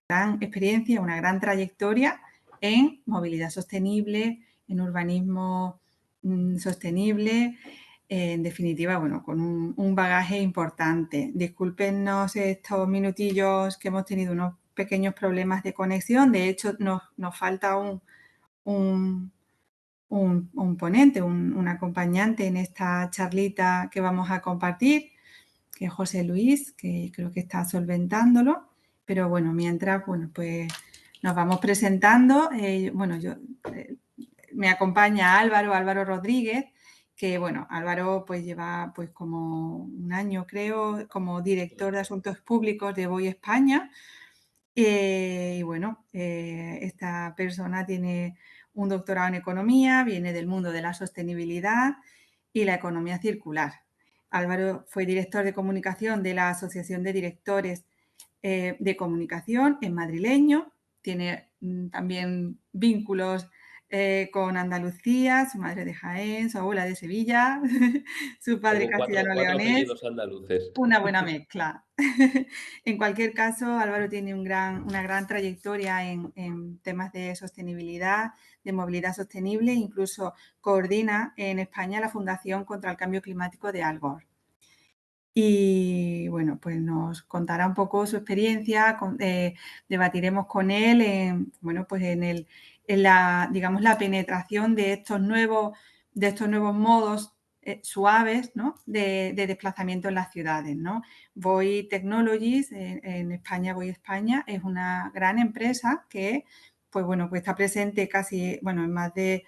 gran experiencia, una gran trayectoria en movilidad sostenible, en urbanismo sostenible, en definitiva, bueno, con un bagaje importante. Discúlpenos estos minutillos que hemos tenido unos pequeños problemas de conexión. De hecho, nos falta un ponente, un acompañante en esta charlita que vamos a compartir, que es José Luis, que creo que está solventándolo. Pero bueno, mientras, bueno, pues nos vamos presentando. Me acompaña Álvaro Rodríguez, que bueno, Álvaro pues lleva pues como un año creo como director de Asuntos Públicos de Voy España. Y bueno, esta persona tiene un doctorado en economía, viene del mundo de la sostenibilidad y la economía circular. Álvaro fue director de comunicación de la Asociación de Directores de Comunicación en madrileño, tiene también vínculos con Andalucía, su madre de Jaén, su abuela de Sevilla, su padre Tengo cuatro castellano-leonés. apellidos andaluces. Una buena mezcla. En cualquier caso, Álvaro tiene una gran trayectoria en temas de sostenibilidad, de movilidad sostenible, incluso coordina en España la Fundación contra el Cambio Climático de Al Gore. Y bueno, pues nos contará un poco su experiencia, debatiremos con él en la, digamos, la penetración de estos nuevos modos suaves, ¿no? de desplazamiento en las ciudades, ¿no? Voy Technologies, en España, Voy España, es una gran empresa que pues está presente casi, en más de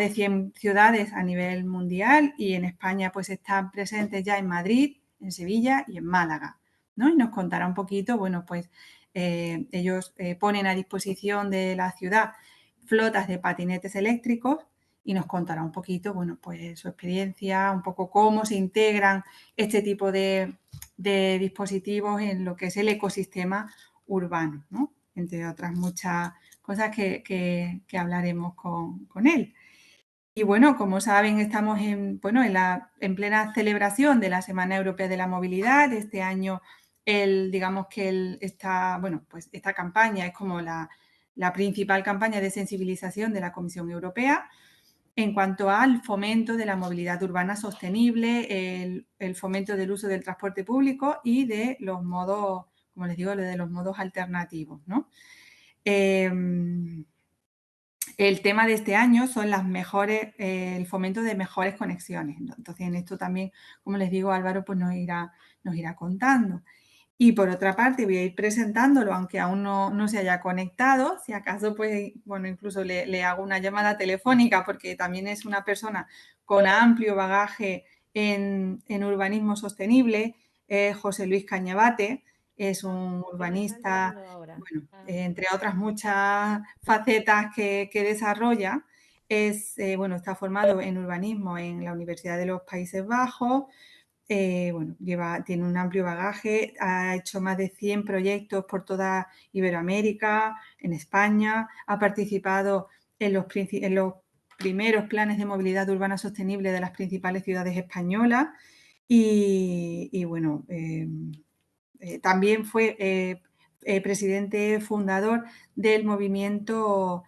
100 ciudades a nivel mundial, y en España pues están presentes ya en Madrid, en Sevilla y en Málaga, ¿no? Y nos contará un poquito, ellos ponen a disposición de la ciudad flotas de patinetes eléctricos, y nos contará un poquito, su experiencia, un poco cómo se integran este tipo de dispositivos en lo que es el ecosistema urbano, ¿no? Entre otras muchas cosas que hablaremos con él. Y bueno, como saben, estamos en plena celebración de la Semana Europea de la Movilidad. Este año, esta campaña es como la principal campaña de sensibilización de la Comisión Europea en cuanto al fomento de la movilidad urbana sostenible, el fomento del uso del transporte público y de los modos, como les digo, de los modos alternativos, ¿no? El tema de este año son el fomento de mejores conexiones, ¿no? Entonces, en esto también, como les digo, Álvaro pues nos irá contando. Y por otra parte, voy a ir presentándolo, aunque aún no se haya conectado. Si acaso, incluso le hago una llamada telefónica, porque también es una persona con amplio bagaje en urbanismo sostenible. José Luis Cañabate es un urbanista, entre otras muchas facetas que desarrolla. Está formado en urbanismo en la Universidad de los Países Bajos. Tiene un amplio bagaje, ha hecho más de 100 proyectos por toda Iberoamérica, en España, ha participado en los primeros planes de movilidad urbana sostenible de las principales ciudades españolas también fue presidente fundador del movimiento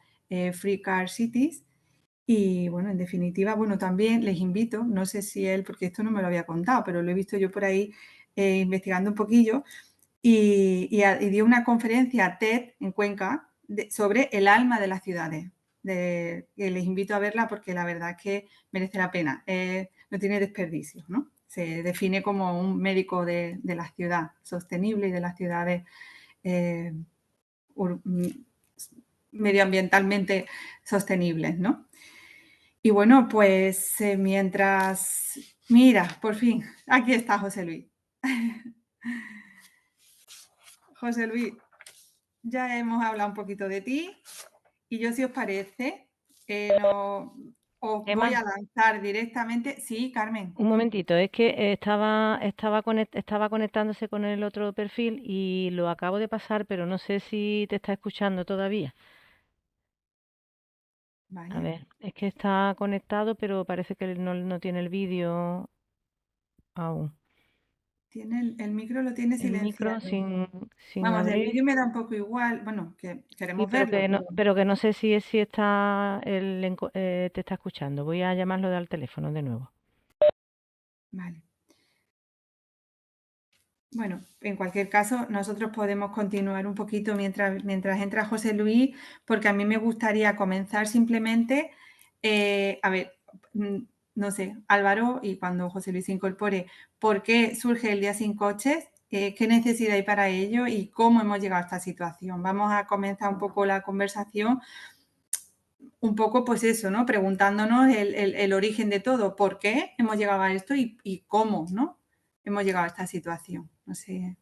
Free Car Cities. Y en definitiva, también les invito, no sé si él, porque esto no me lo había contado, pero lo he visto yo por ahí investigando un poquillo, y dio una conferencia TED en Cuenca sobre el alma de las ciudades. Que les invito a verla porque la verdad es que merece la pena, no tiene desperdicio, ¿no? Se define como un médico de la ciudad sostenible y de las ciudades medioambientalmente sostenibles, ¿no? Y mientras... Mira, por fin, aquí está José Luis. José Luis, ya hemos hablado un poquito de ti, y yo, si os parece, os voy a lanzar directamente... Sí, Carmen. Un momentito, es que estaba conectándose con el otro perfil y lo acabo de pasar, pero no sé si te está escuchando todavía. Vale. A ver, es que está conectado, pero parece que no tiene el vídeo aún. Tiene el micro lo tiene El micro silenciado. sin Vamos, el abrir. vídeo me da un poco igual, bueno, que Sí, queremos verlo, pero pero que no sé si está te está escuchando. Voy a llamarlo al teléfono de nuevo. vale. Bueno, en cualquier caso, nosotros podemos continuar un poquito mientras entra José Luis, porque a mí me gustaría comenzar simplemente, a ver, no sé, Álvaro, y cuando José Luis se incorpore, ¿por qué surge el Día Sin Coches? ¿Qué necesidad hay para ello y cómo hemos llegado a esta situación? Vamos a comenzar un poco la conversación, un poco pues eso, ¿no? Preguntándonos el origen de todo, ¿por qué hemos llegado a esto y cómo, ¿no? Hemos llegado a esta situación. No sé.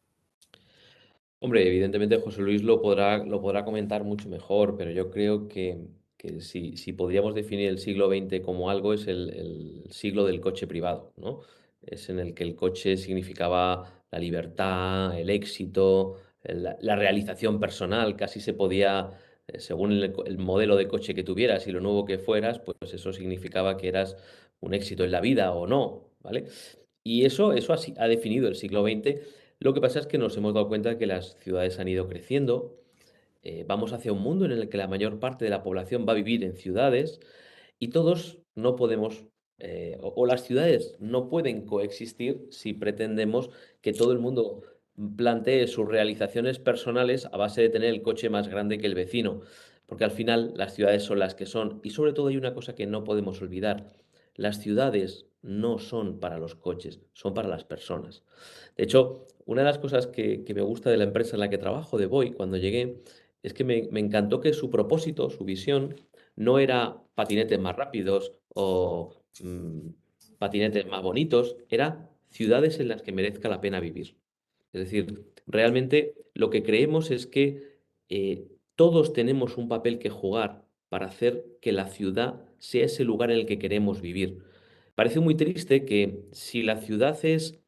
Hombre, evidentemente José Luis lo podrá comentar mucho mejor, pero yo creo que si podríamos definir el siglo XX como algo, es el siglo del coche privado, ¿no? Es en el que el coche significaba la libertad, el éxito, la realización personal. Casi se podía, según el modelo de coche que tuvieras y lo nuevo que fueras, pues eso significaba que eras un éxito en la vida o no, ¿vale? Y eso ha definido el siglo XX. Lo que pasa es que nos hemos dado cuenta que las ciudades han ido creciendo, vamos hacia un mundo en el que la mayor parte de la población va a vivir en ciudades y todos no podemos, o las ciudades no pueden coexistir si pretendemos que todo el mundo plantee sus realizaciones personales a base de tener el coche más grande que el vecino, porque al final las ciudades son las que son. Y sobre todo hay una cosa que no podemos olvidar: las ciudades no son para los coches, son para las personas. De hecho, una de las cosas que me gusta de la empresa en la que trabajo, de Voy, cuando llegué, es que me encantó que su propósito, su visión, no era patinetes más rápidos o patinetes más bonitos, era ciudades en las que merezca la pena vivir. Es decir, realmente lo que creemos es que todos tenemos un papel que jugar para hacer que la ciudad sea ese lugar en el que queremos vivir. Parece muy triste que si la ciudad es,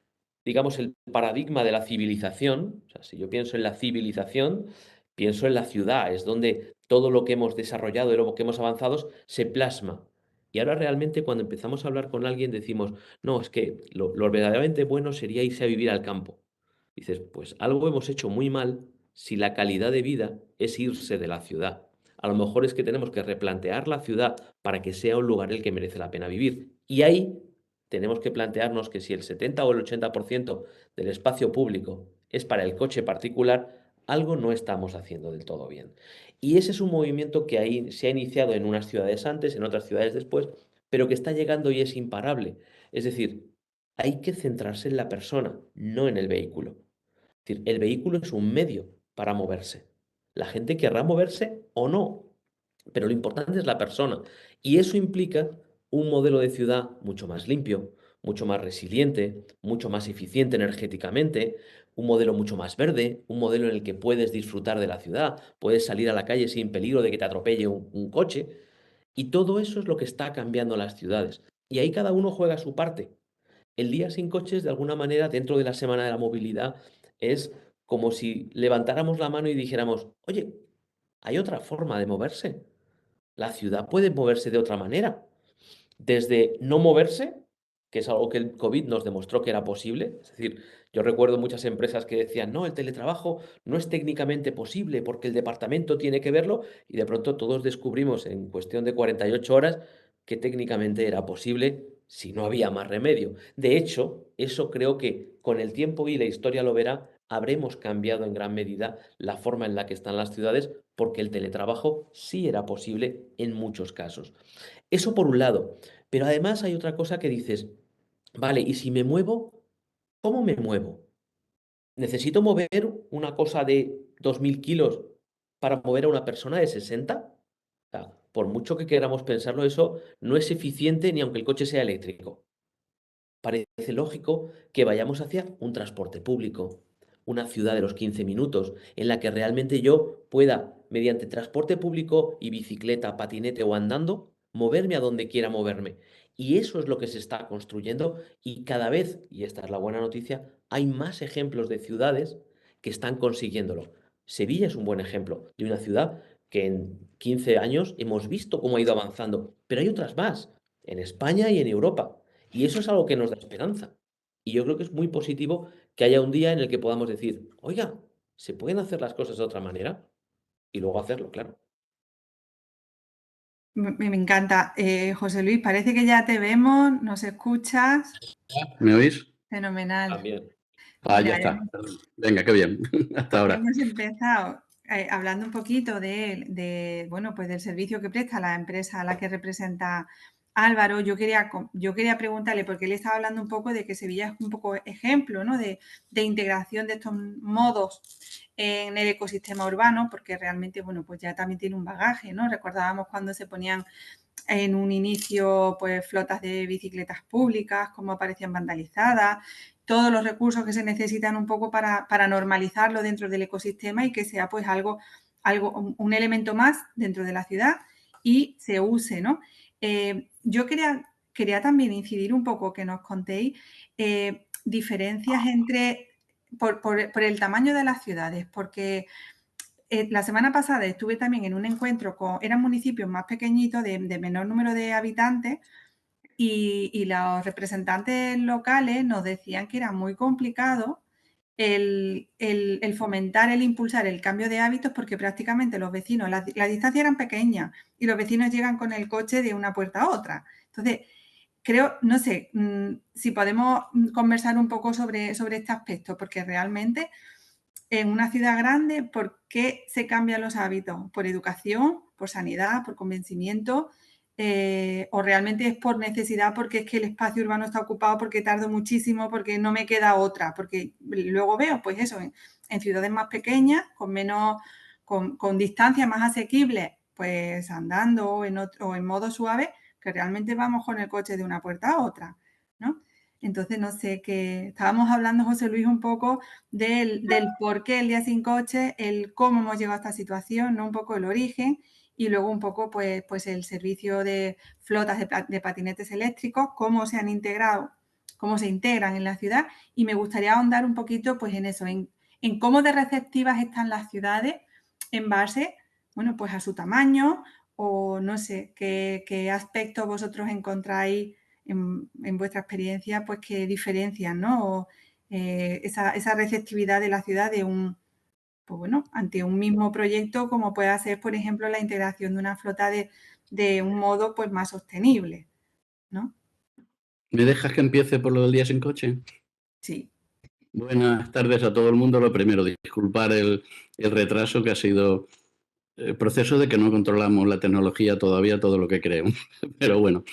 digamos, el paradigma de la civilización, o sea, si yo pienso en la civilización, pienso en la ciudad, es donde todo lo que hemos desarrollado y lo que hemos avanzado se plasma. Y ahora realmente cuando empezamos a hablar con alguien decimos, no, es que lo verdaderamente bueno sería irse a vivir al campo. Dices, pues algo hemos hecho muy mal si la calidad de vida es irse de la ciudad. A lo mejor es que tenemos que replantear la ciudad para que sea un lugar en el que merece la pena vivir. Y ahí tenemos que plantearnos que si el 70 o el 80% del espacio público es para el coche particular, algo no estamos haciendo del todo bien. Y ese es un movimiento que ahí se ha iniciado en unas ciudades antes, en otras ciudades después, pero que está llegando y es imparable. Es decir, hay que centrarse en la persona, no en el vehículo. Es decir, el vehículo es un medio para moverse. La gente querrá moverse o no, pero lo importante es la persona. Y eso implica un modelo de ciudad mucho más limpio, mucho más resiliente, mucho más eficiente energéticamente, un modelo mucho más verde, un modelo en el que puedes disfrutar de la ciudad, puedes salir a la calle sin peligro de que te atropelle un coche. Y todo eso es lo que está cambiando las ciudades. Y ahí cada uno juega su parte. El día sin coches, de alguna manera, dentro de la semana de la movilidad, es como si levantáramos la mano y dijéramos, oye, hay otra forma de moverse. La ciudad puede moverse de otra manera. Desde no moverse, que es algo que el COVID nos demostró que era posible. Es decir, yo recuerdo muchas empresas que decían, no, el teletrabajo no es técnicamente posible porque el departamento tiene que verlo, y de pronto todos descubrimos en cuestión de 48 horas que técnicamente era posible si no había más remedio. De hecho, eso creo que con el tiempo, y la historia lo verá, habremos cambiado en gran medida la forma en la que están las ciudades, porque el teletrabajo sí era posible en muchos casos. Eso por un lado. Pero además hay otra cosa que dices, vale, y si me muevo, ¿cómo me muevo? ¿Necesito mover una cosa de 2000 kilos para mover a una persona de 60? O sea, por mucho que queramos pensarlo, eso no es eficiente ni aunque el coche sea eléctrico. Parece lógico que vayamos hacia un transporte público, una ciudad de los 15 minutos, en la que realmente yo pueda, mediante transporte público y bicicleta, patinete o andando, moverme a donde quiera moverme. Y eso es lo que se está construyendo, y cada vez, y esta es la buena noticia, hay más ejemplos de ciudades que están consiguiéndolo. Sevilla es un buen ejemplo de una ciudad que en 15 años hemos visto cómo ha ido avanzando, pero hay otras más, en España y en Europa. Y eso es algo que nos da esperanza. Y yo creo que es muy positivo que haya un día en el que podamos decir, oiga, ¿se pueden hacer las cosas de otra manera? Y luego hacerlo, claro. Me encanta. José Luis, parece que ya te vemos, nos escuchas. ¿Me oís? Fenomenal. También. Pues Ya está. Venga, qué bien. Hasta ahora. hemos empezado hablando un poquito bueno, pues del servicio que presta la empresa a la que representa Álvaro. Yo quería preguntarle, porque él estaba hablando un poco de que Sevilla es un poco ejemplo, ¿no? de integración de estos modos en el ecosistema urbano, porque realmente, bueno, pues ya también tiene un bagaje, ¿no? Recordábamos cuando se ponían en un inicio, pues flotas de bicicletas públicas, cómo aparecían vandalizadas, todos los recursos que se necesitan un poco para normalizarlo dentro del ecosistema y que sea pues un elemento más dentro de la ciudad y se use, ¿no? Yo quería también incidir un poco que nos contéis diferencias por el tamaño de las ciudades, porque la semana pasada estuve también en un encuentro eran municipios más pequeñitos, de menor número de habitantes, y los representantes locales nos decían que era muy complicado el fomentar, el impulsar el cambio de hábitos, porque prácticamente los vecinos, las distancias eran pequeñas y los vecinos llegan con el coche de una puerta a otra. Entonces, creo, no sé, si podemos conversar un poco sobre este aspecto, porque realmente en una ciudad grande, ¿por qué se cambian los hábitos? ¿Por educación, por sanidad, por convencimiento? ¿O realmente es por necesidad, porque es que el espacio urbano está ocupado, porque tardo muchísimo, porque no me queda otra? Porque luego veo, pues eso, en ciudades más pequeñas, con distancias más asequibles, pues andando o en modo suave, que realmente vamos con el coche de una puerta a otra, ¿no? Entonces, no sé, que estábamos hablando, José Luis, un poco del por qué el día sin coche, el cómo hemos llegado a esta situación, ¿no? Un poco el origen y luego un poco pues el servicio de flotas de patinetes eléctricos, cómo se han integrado, cómo se integran en la ciudad, y me gustaría ahondar un poquito pues en eso, en cómo de receptivas están las ciudades en base, bueno, pues a su tamaño, o no sé, qué aspectos vosotros encontráis en vuestra experiencia, pues que diferencian, ¿no? O, esa receptividad de la ciudad pues bueno, ante un mismo proyecto, como puede ser, por ejemplo, la integración de una flota de un modo pues más sostenible, ¿no? ¿Me dejas que empiece por lo del día sin coche? Sí. Buenas tardes a todo el mundo. Lo primero, disculpar el retraso, que ha sido el proceso de que no controlamos la tecnología todavía, todo lo que creemos. Pero bueno,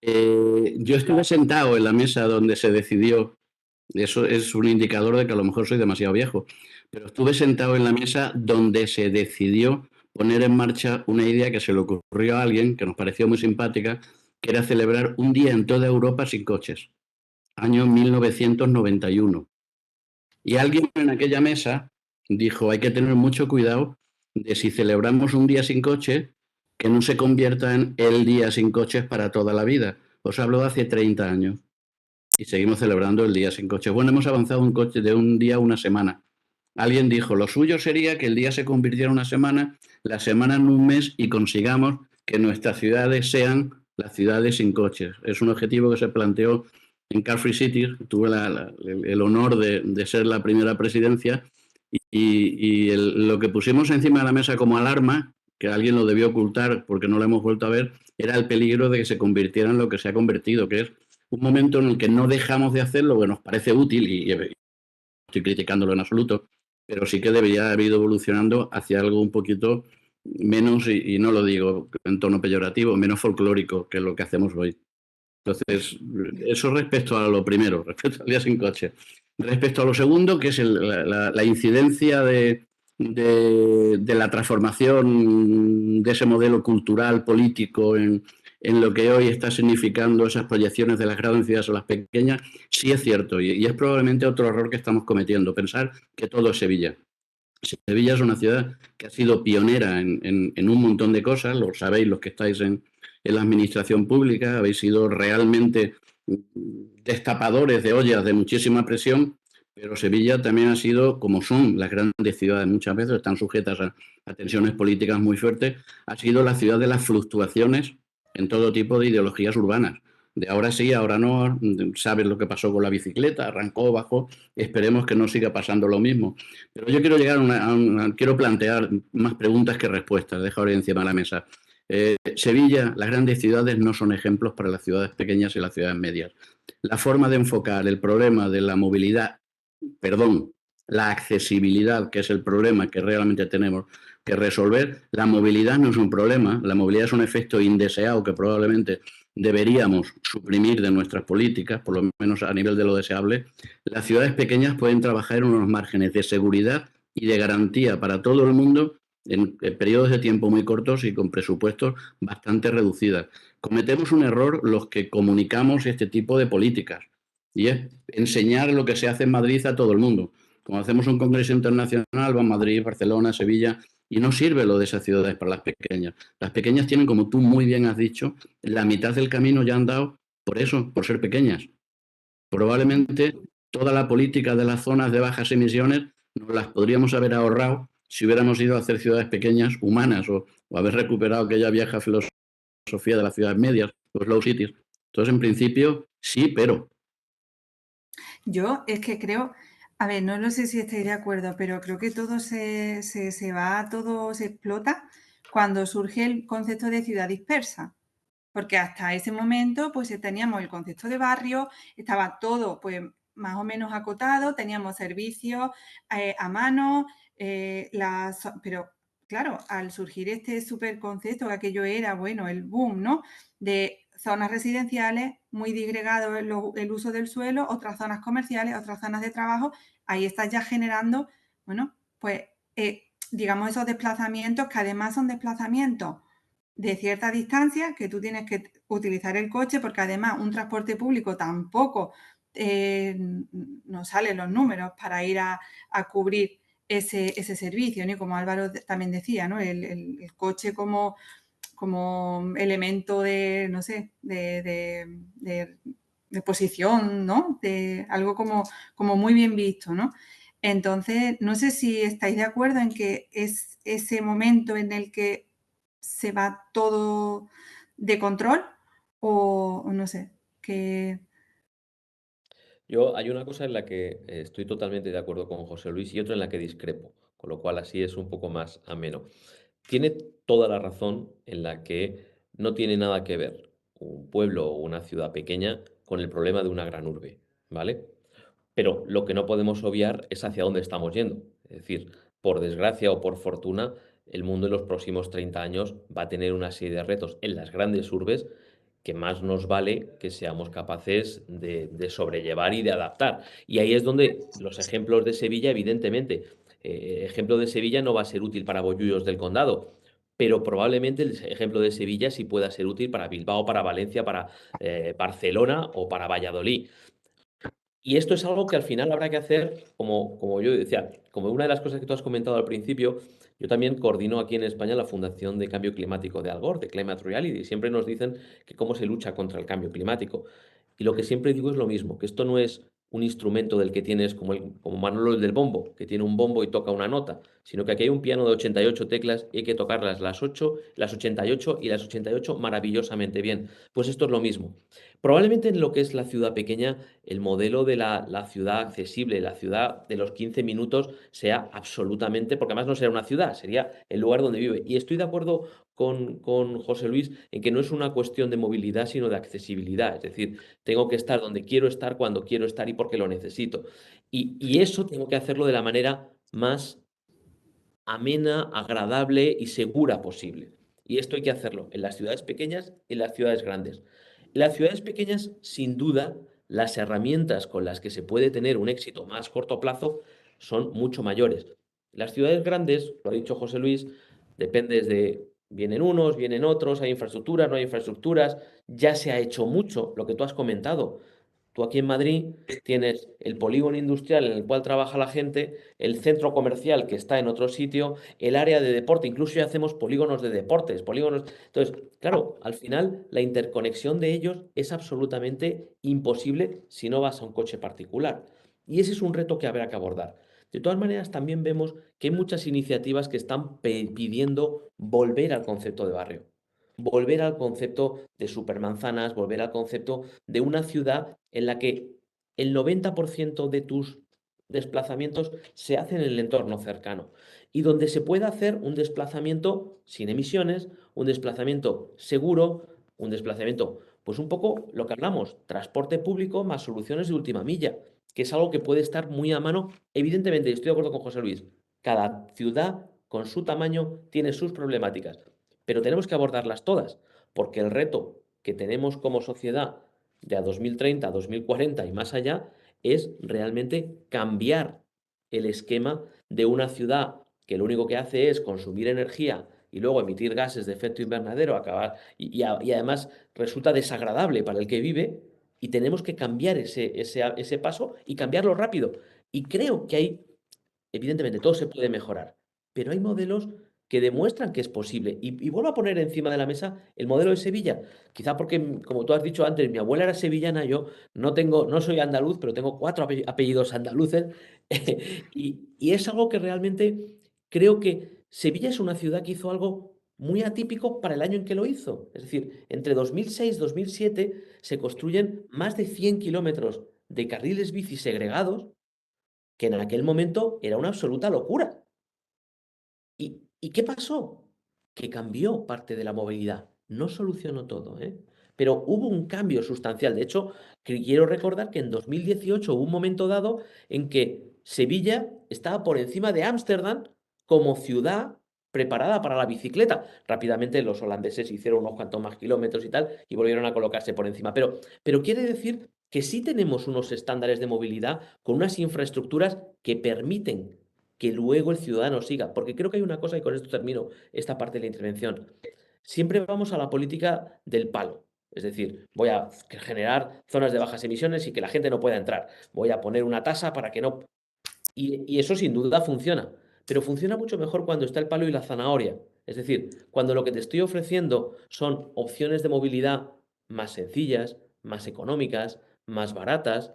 yo estuve sentado en la mesa donde se decidió. Eso es un indicador de que a lo mejor soy demasiado viejo, pero estuve sentado en la mesa donde se decidió poner en marcha una idea que se le ocurrió a alguien que nos pareció muy simpática, que era celebrar un día en toda Europa sin coches, año 1991. Y alguien en aquella mesa dijo, hay que tener mucho cuidado de si celebramos un día sin coche, que no se convierta en el día sin coches para toda la vida. Os hablo de hace 30 años y seguimos celebrando el día sin coche. Bueno, hemos avanzado un coche de un día a una semana. Alguien dijo, lo suyo sería que el día se convirtiera en una semana, la semana en un mes, y consigamos que nuestras ciudades sean las ciudades sin coches. Es un objetivo que se planteó en Car Free Cities. Tuve el honor de ser la primera presidencia y lo que pusimos encima de la mesa como alarma, que alguien lo debió ocultar porque no lo hemos vuelto a ver, era el peligro de que se convirtiera en lo que se ha convertido, que es un momento en el que no dejamos de hacer lo que nos parece útil, y estoy criticándolo en absoluto, pero sí que debería haber ido evolucionando hacia algo un poquito menos, y no lo digo en tono peyorativo, menos folclórico que lo que hacemos hoy. Entonces, eso respecto a lo primero, respecto al día sin coche. Respecto a lo segundo, que es la incidencia de la transformación de ese modelo cultural, político, en lo que hoy está significando esas proyecciones de las grandes ciudades a las pequeñas, sí es cierto, y es probablemente otro error que estamos cometiendo, pensar que todo es Sevilla. Sevilla es una ciudad que ha sido pionera en un montón de cosas, lo sabéis los que estáis en la administración pública, habéis sido realmente destapadores de ollas de muchísima presión, pero Sevilla también ha sido, como son las grandes ciudades muchas veces, están sujetas a tensiones políticas muy fuertes, ha sido la ciudad de las fluctuaciones en todo tipo de ideologías urbanas. de ahora sí, ahora no, sabes lo que pasó con la bicicleta, arrancó, bajó, esperemos que no siga pasando lo mismo. Pero yo quiero llegar quiero plantear más preguntas que respuestas, dejo ahora encima de la mesa. Sevilla, las grandes ciudades no son ejemplos para las ciudades pequeñas y las ciudades medias. La forma de enfocar el problema de la movilidad, perdón, la accesibilidad, que es el problema que realmente tenemos que resolver, la movilidad no es un problema, la movilidad es un efecto indeseado que probablemente deberíamos suprimir de nuestras políticas, por lo menos a nivel de lo deseable. Las ciudades pequeñas pueden trabajar en unos márgenes de seguridad y de garantía para todo el mundo en periodos de tiempo muy cortos y con presupuestos bastante reducidos. Cometemos un error los que comunicamos este tipo de políticas y es enseñar lo que se hace en Madrid a todo el mundo. Como hacemos un congreso internacional, va a Madrid, Barcelona, Sevilla, y no sirve lo de esas ciudades para las pequeñas. Las pequeñas tienen, como tú muy bien has dicho, la mitad del camino ya han dado por eso, por ser pequeñas. Probablemente toda la política de las zonas de bajas emisiones nos las podríamos haber ahorrado si hubiéramos ido a hacer ciudades pequeñas, humanas, o haber recuperado aquella vieja filosofía de las ciudades medias, los low cities. Entonces, en principio, sí, pero Yo es que creo, a ver, no sé si estáis de acuerdo, pero creo que todo se va, todo se explota cuando surge el concepto de ciudad dispersa. Porque hasta ese momento, pues teníamos el concepto de barrio, estaba todo, pues más o menos acotado, teníamos servicios a mano, pero claro, al surgir este superconcepto, que aquello era, bueno, el boom, ¿no? De zonas residenciales, muy disgregado el uso del suelo, otras zonas comerciales, otras zonas de trabajo, ahí estás ya generando, bueno, pues digamos esos desplazamientos que además son desplazamientos de cierta distancia, que tú tienes que utilizar el coche, porque además un transporte público tampoco nos salen los números para ir a cubrir ese servicio, ¿no? Y como Álvaro también decía, ¿no? El coche como elemento de, no sé, de posición, ¿no? De algo como muy bien visto, ¿no? Entonces, no sé si estáis de acuerdo en que es ese momento en el que se va todo de control o no sé, que Hay una cosa en la que estoy totalmente de acuerdo con José Luis y otra en la que discrepo, con lo cual así es un poco más ameno. Tiene toda la razón en la que no tiene nada que ver un pueblo o una ciudad pequeña con el problema de una gran urbe, ¿vale? Pero lo que no podemos obviar es hacia dónde estamos yendo. Es decir, por desgracia o por fortuna, el mundo en los próximos 30 años va a tener una serie de retos en las grandes urbes que más nos vale que seamos capaces de sobrellevar y de adaptar. Y ahí es donde los ejemplos de Sevilla, evidentemente, ejemplo de Sevilla no va a ser útil para Bollullos del Condado, pero probablemente el ejemplo de Sevilla sí pueda ser útil para Bilbao, para Valencia, para Barcelona o para Valladolid. Y esto es algo que al final habrá que hacer, como yo decía, como una de las cosas que tú has comentado al principio, yo también coordino aquí en España la Fundación de Cambio Climático de Al Gore, de Climate Reality, y siempre nos dicen que cómo se lucha contra el cambio climático. Y lo que siempre digo es lo mismo, que esto no es un instrumento del que tienes como Manolo el del bombo, que tiene un bombo y toca una nota, sino que aquí hay un piano de 88 teclas y hay que tocarlas las 8, las 88 y las 88 maravillosamente bien. Pues esto es lo mismo. Probablemente en lo que es la ciudad pequeña, el modelo de la ciudad accesible, la ciudad de los 15 minutos, sea absolutamente, porque además no será una ciudad, sería el lugar donde vive. Y estoy de acuerdo con José Luis en que no es una cuestión de movilidad, sino de accesibilidad. Es decir, tengo que estar donde quiero estar, cuando quiero estar y porque lo necesito. Y eso tengo que hacerlo de la manera más amena, agradable y segura posible. Y esto hay que hacerlo en las ciudades pequeñas y en las ciudades grandes. En las ciudades pequeñas, sin duda, las herramientas con las que se puede tener un éxito más corto plazo son mucho mayores. Las ciudades grandes, lo ha dicho José Luis, dependes de, vienen unos, vienen otros, hay infraestructuras, no hay infraestructuras, ya se ha hecho mucho, lo que tú has comentado. Tú aquí en Madrid tienes el polígono industrial en el cual trabaja la gente, el centro comercial que está en otro sitio, el área de deporte, incluso ya hacemos polígonos de deportes, polígonos. Entonces, claro, al final la interconexión de ellos es absolutamente imposible si no vas a un coche particular. Y ese es un reto que habrá que abordar. De todas maneras, también vemos que hay muchas iniciativas que están pidiendo volver al concepto de barrio. volver al concepto de supermanzanas, volver al concepto de una ciudad en la que el 90% de tus desplazamientos se hacen en el entorno cercano y donde se pueda hacer un desplazamiento sin emisiones, un desplazamiento seguro, un desplazamiento, pues un poco lo que hablamos, transporte público más soluciones de última milla, que es algo que puede estar muy a mano. Evidentemente, y estoy de acuerdo con José Luis, cada ciudad con su tamaño tiene sus problemáticas, pero tenemos que abordarlas todas, porque el reto que tenemos como sociedad de a 2030, 2040 y más allá es realmente cambiar el esquema de una ciudad que lo único que hace es consumir energía y luego emitir gases de efecto invernadero, acabar, y además resulta desagradable para el que vive, y tenemos que cambiar ese paso y cambiarlo rápido. Y creo que hay, evidentemente, todo se puede mejorar, pero hay modelos que demuestran que es posible. Y vuelvo a poner encima de la mesa el modelo de Sevilla, quizá porque, como tú has dicho antes, mi abuela era sevillana, yo no soy andaluz, pero tengo 4 apellidos andaluces, y es algo que realmente creo que Sevilla es una ciudad que hizo algo muy atípico para el año en que lo hizo. Es decir, entre 2006 y 2007 se construyen más de 100 kilómetros de carriles bici segregados, que en aquel momento era una absoluta locura. ¿Y qué pasó? Que cambió parte de la movilidad. No solucionó todo, ¿eh? Pero hubo un cambio sustancial. De hecho, quiero recordar que en 2018 hubo un momento dado en que Sevilla estaba por encima de Ámsterdam como ciudad preparada para la bicicleta. Rápidamente los holandeses hicieron unos cuantos más kilómetros y tal, y volvieron a colocarse por encima. Pero quiere decir que sí tenemos unos estándares de movilidad con unas infraestructuras que permiten que luego el ciudadano siga. Porque creo que hay una cosa, y con esto termino esta parte de la intervención. Siempre vamos a la política del palo. Es decir, voy a generar zonas de bajas emisiones y que la gente no pueda entrar. Voy a poner una tasa para que no... Y eso sin duda funciona. Pero funciona mucho mejor cuando está el palo y la zanahoria. Es decir, cuando lo que te estoy ofreciendo son opciones de movilidad más sencillas, más económicas, más baratas,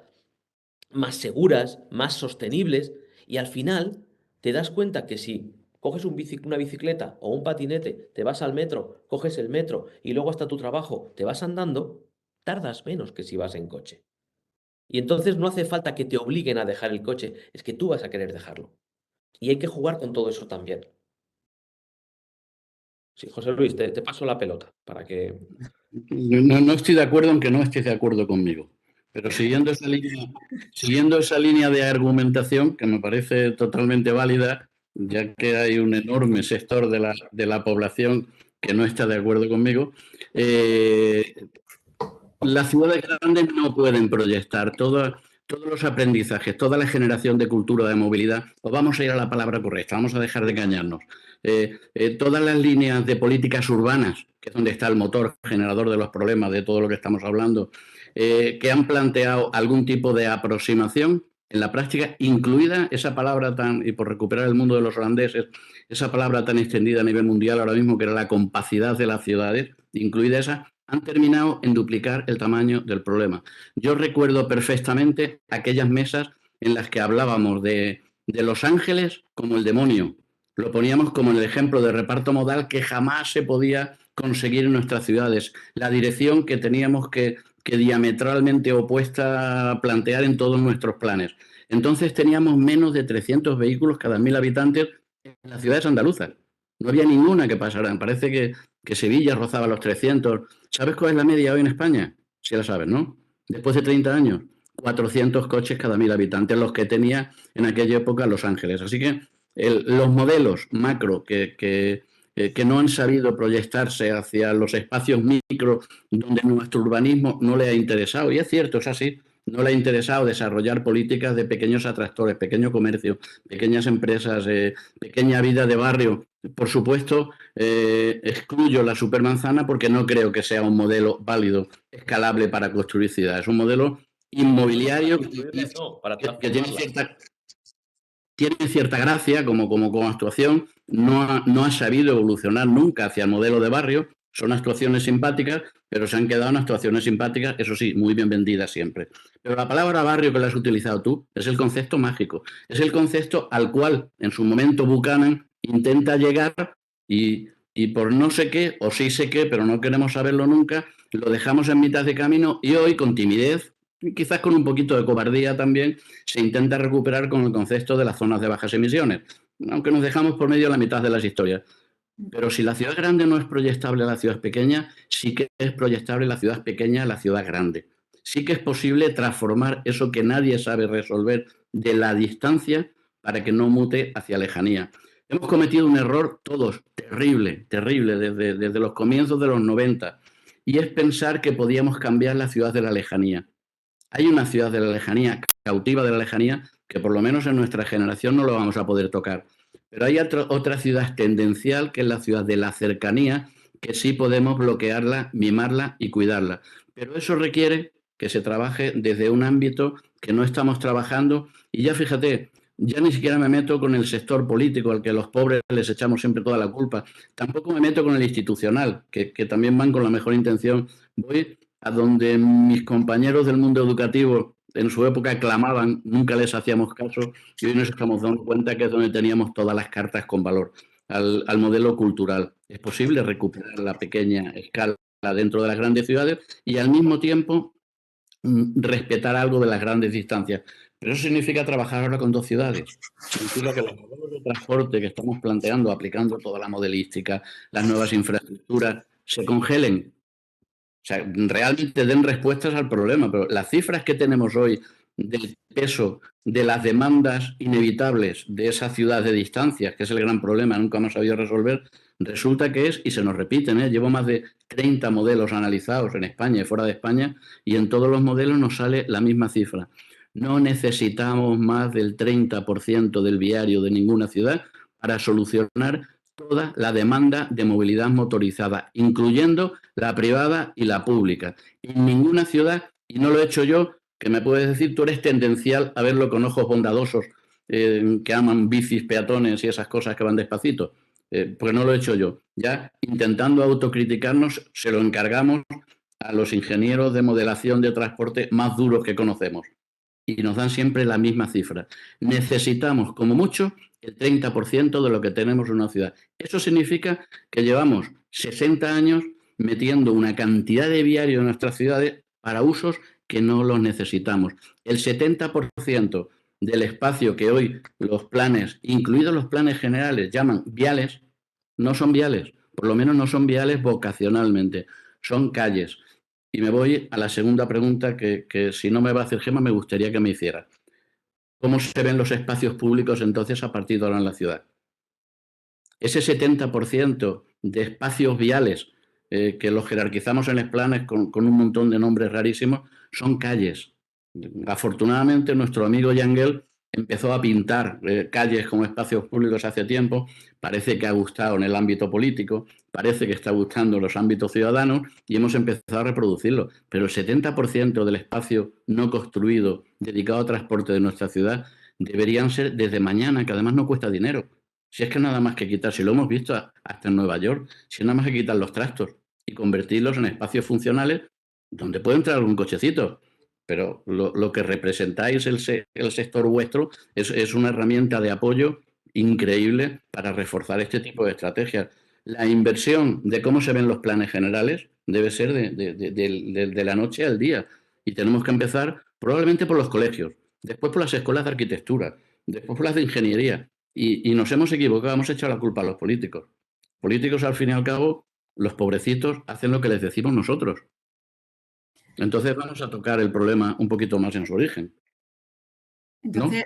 más seguras, más sostenibles, y al final te das cuenta que si coges una bicicleta o un patinete, te vas al metro, coges el metro y luego hasta tu trabajo te vas andando, tardas menos que si vas en coche. Y entonces no hace falta que te obliguen a dejar el coche, es que tú vas a querer dejarlo. Y hay que jugar con todo eso también. Sí, José Luis, te paso la pelota para que... No estoy de acuerdo aunque no estés de acuerdo conmigo. Pero siguiendo esa línea de argumentación, que me parece totalmente válida, ya que hay un enorme sector de la población que no está de acuerdo conmigo, las ciudades grandes no pueden proyectar todos los aprendizajes, toda la generación de cultura de movilidad. Pues vamos a ir a la palabra correcta, vamos a dejar de engañarnos. Todas las líneas de políticas urbanas, que es donde está el motor generador de los problemas de todo lo que estamos hablando, que han planteado algún tipo de aproximación en la práctica, incluida esa palabra y por recuperar el mundo de los holandeses, esa palabra tan extendida a nivel mundial ahora mismo, que era la compacidad de las ciudades, incluida esa, han terminado en duplicar el tamaño del problema. Yo recuerdo perfectamente aquellas mesas en las que hablábamos de Los Ángeles como el demonio. Lo poníamos como el ejemplo de reparto modal que jamás se podía conseguir en nuestras ciudades. La dirección que teníamos que diametralmente opuesta a plantear en todos nuestros planes. Entonces teníamos menos de 300 vehículos cada 1.000 habitantes en las ciudades andaluzas. No había ninguna que pasara. Parece que Sevilla rozaba los 300. ¿Sabes cuál es la media hoy en España? Sí la sabes, ¿no? Después de 30 años, 400 coches cada 1.000 habitantes, los que tenía en aquella época Los Ángeles. Así que los modelos macro que no han sabido proyectarse hacia los espacios micro donde nuestro urbanismo no le ha interesado, y es cierto, es así, no le ha interesado desarrollar políticas de pequeños atractores, pequeño comercio, pequeñas empresas, pequeña vida de barrio. Por supuesto, excluyo la supermanzana porque no creo que sea un modelo válido, escalable para construir ciudades. Es un modelo inmobiliario que tiene cierta gracia como actuación, no ha sabido evolucionar nunca hacia el modelo de barrio. Son actuaciones simpáticas, pero se han quedado en actuaciones simpáticas, eso sí, muy bien vendidas siempre. Pero la palabra barrio que la has utilizado tú es el concepto mágico, es el concepto al cual en su momento Buchanan intenta llegar y y por no sé qué, o sí sé qué, pero no queremos saberlo nunca, lo dejamos en mitad de camino y hoy con timidez, quizás con un poquito de cobardía también, se intenta recuperar con el concepto de las zonas de bajas emisiones, aunque nos dejamos por medio la mitad de las historias. Pero si la ciudad grande no es proyectable a la ciudad pequeña, sí que es proyectable la ciudad pequeña a la ciudad grande. Sí que es posible transformar eso que nadie sabe resolver de la distancia para que no mute hacia lejanía. Hemos cometido un error todos, terrible, terrible, desde los comienzos de los 90, y es pensar que podíamos cambiar la ciudad de la lejanía. Hay una ciudad de la lejanía, cautiva de la lejanía, que por lo menos en nuestra generación no lo vamos a poder tocar. Pero hay otra ciudad tendencial, que es la ciudad de la cercanía, que sí podemos bloquearla, mimarla y cuidarla. Pero eso requiere que se trabaje desde un ámbito que no estamos trabajando. Y ya fíjate, ya ni siquiera me meto con el sector político, al que los pobres les echamos siempre toda la culpa. Tampoco me meto con el institucional, que también van con la mejor intención. Voy a donde mis compañeros del mundo educativo en su época clamaban, nunca les hacíamos caso, y hoy nos estamos dando cuenta que es donde teníamos todas las cartas con valor, al modelo cultural. Es posible recuperar la pequeña escala dentro de las grandes ciudades y al mismo tiempo respetar algo de las grandes distancias. Pero eso significa trabajar ahora con dos ciudades. Significa que los modelos de transporte que estamos planteando, aplicando toda la modelística, las nuevas infraestructuras, se congelen. O sea, realmente den respuestas al problema, pero las cifras que tenemos hoy del peso de las demandas inevitables de esa ciudad de distancias, que es el gran problema, nunca hemos sabido resolver, resulta que es, y se nos repiten, llevo más de 30 modelos analizados en España y fuera de España, y en todos los modelos nos sale la misma cifra. No necesitamos más del 30% del viario de ninguna ciudad para solucionar toda la demanda de movilidad motorizada, incluyendo la privada y la pública. En ninguna ciudad, y no lo he hecho yo, que me puedes decir, tú eres tendencial a verlo con ojos bondadosos, que aman bicis, peatones y esas cosas que van despacito. Pues no lo he hecho yo. Ya intentando autocriticarnos, se lo encargamos a los ingenieros de modelación de transporte más duros que conocemos. Y nos dan siempre la misma cifra. Necesitamos, como mucho, el 30% de lo que tenemos en una ciudad. Eso significa que llevamos 60 años metiendo una cantidad de viario en nuestras ciudades para usos que no los necesitamos. El 70% del espacio que hoy los planes, incluidos los planes generales, llaman viales, no son viales, por lo menos no son viales vocacionalmente, son calles. Y me voy a la segunda pregunta que si no me va a hacer Gemma, me gustaría que me hiciera. ¿Cómo se ven los espacios públicos entonces a partir de ahora en la ciudad? Ese 70% de espacios viales que los jerarquizamos en los planes con un montón de nombres rarísimos, son calles. Afortunadamente, nuestro amigo Yangel empezó a pintar calles como espacios públicos hace tiempo. Parece que ha gustado en el ámbito político, parece que está gustando en los ámbitos ciudadanos y hemos empezado a reproducirlo. Pero el 70% del espacio no construido dedicado a transporte de nuestra ciudad deberían ser desde mañana, que además no cuesta dinero. Si es que nada más que quitar, si lo hemos visto hasta en Nueva York, si es nada más que quitar los trastos y convertirlos en espacios funcionales donde puede entrar algún cochecito. Pero lo que representáis el sector vuestro es una herramienta de apoyo increíble para reforzar este tipo de estrategias. La inversión de cómo se ven los planes generales debe ser de la noche al día. Y tenemos que empezar probablemente por los colegios, después por las escuelas de arquitectura, después por las de ingeniería. Y nos hemos equivocado, hemos echado la culpa a los políticos. Políticos, al fin y al cabo, los pobrecitos hacen lo que les decimos nosotros. Entonces vamos a tocar el problema un poquito más en su origen. Entonces,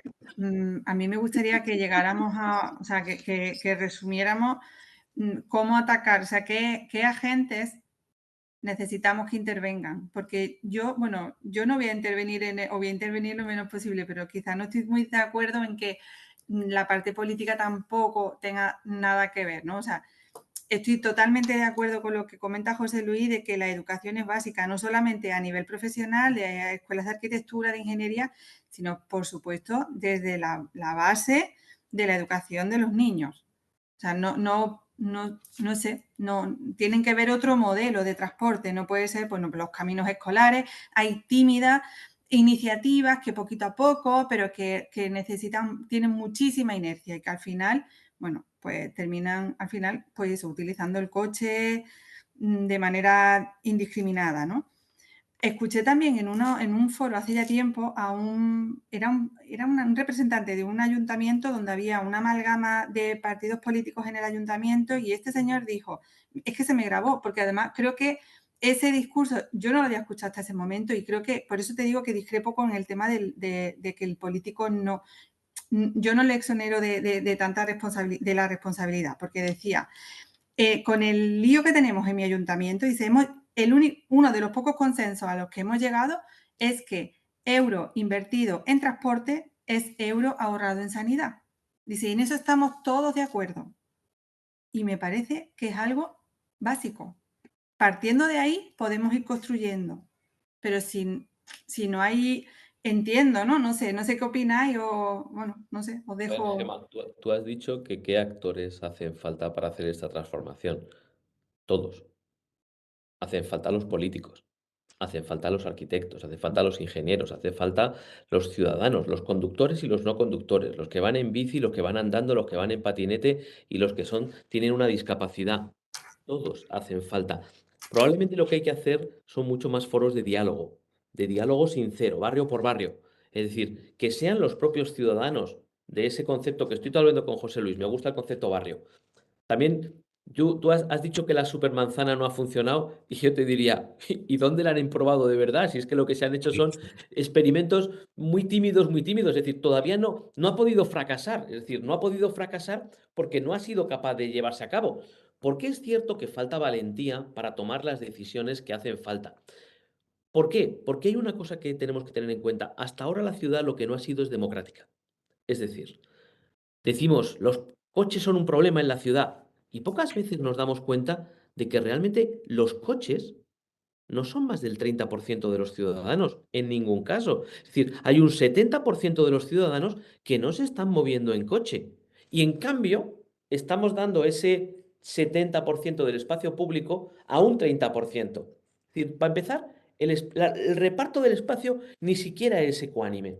a mí me gustaría que llegáramos a, o sea, que resumiéramos cómo atacar, o sea, qué agentes necesitamos que intervengan. Porque yo no voy a intervenir o voy a intervenir lo menos posible, pero quizás no estoy muy de acuerdo en que la parte política tampoco tenga nada que ver, ¿no? O sea, estoy totalmente de acuerdo con lo que comenta José Luis de que la educación es básica, no solamente a nivel profesional, de escuelas de arquitectura, de ingeniería, sino, por supuesto, desde la base de la educación de los niños. O sea, no sé, tienen que ver otro modelo de transporte, no puede ser, pues, los caminos escolares, hay tímidas iniciativas que poquito a poco, pero que tienen muchísima inercia y que al final, bueno, pues terminan al final pues utilizando el coche de manera indiscriminada, ¿no? Escuché también en un foro hace ya tiempo a un representante de un ayuntamiento donde había una amalgama de partidos políticos en el ayuntamiento y este señor dijo, es que se me grabó, porque además creo que ese discurso yo no lo había escuchado hasta ese momento y creo que por eso te digo que discrepo con el tema de que el político no, yo no le exonero de tanta responsabilidad, de la responsabilidad, porque decía, con el lío que tenemos en mi ayuntamiento, dice, uno de los pocos consensos a los que hemos llegado es que euro invertido en transporte es euro ahorrado en sanidad. Dice, y en eso estamos todos de acuerdo. Y me parece que es algo básico. Partiendo de ahí podemos ir construyendo. Pero si no hay, entiendo, ¿no? No sé qué opináis o, bueno, no sé, os A ver, dejo... Gemma, tú has dicho que qué actores hacen falta para hacer esta transformación. Todos. Hacen falta los políticos, hacen falta los arquitectos, hacen falta los ingenieros, hacen falta los ciudadanos, los conductores y los no conductores, los que van en bici, los que van andando, los que van en patinete y los que tienen una discapacidad. Todos hacen falta. Probablemente lo que hay que hacer son mucho más foros de diálogo sincero, barrio por barrio. Es decir, que sean los propios ciudadanos de ese concepto que estoy hablando con José Luis, me gusta el concepto barrio. También tú has dicho que la supermanzana no ha funcionado y yo te diría, ¿y dónde la han probado de verdad? Si es que lo que se han hecho son experimentos muy tímidos, muy tímidos. Es decir, todavía no ha podido fracasar. Es decir, no ha podido fracasar porque no ha sido capaz de llevarse a cabo. Porque es cierto que falta valentía para tomar las decisiones que hacen falta. ¿Por qué? Porque hay una cosa que tenemos que tener en cuenta. Hasta ahora la ciudad lo que no ha sido es democrática. Es decir, decimos, los coches son un problema en la ciudad y pocas veces nos damos cuenta de que realmente los coches no son más del 30% de los ciudadanos, en ningún caso. Es decir, hay un 70% de los ciudadanos que no se están moviendo en coche. Y en cambio, estamos dando ese 70% del espacio público a un 30%. Es decir, para empezar, el reparto del espacio ni siquiera es ecuánime.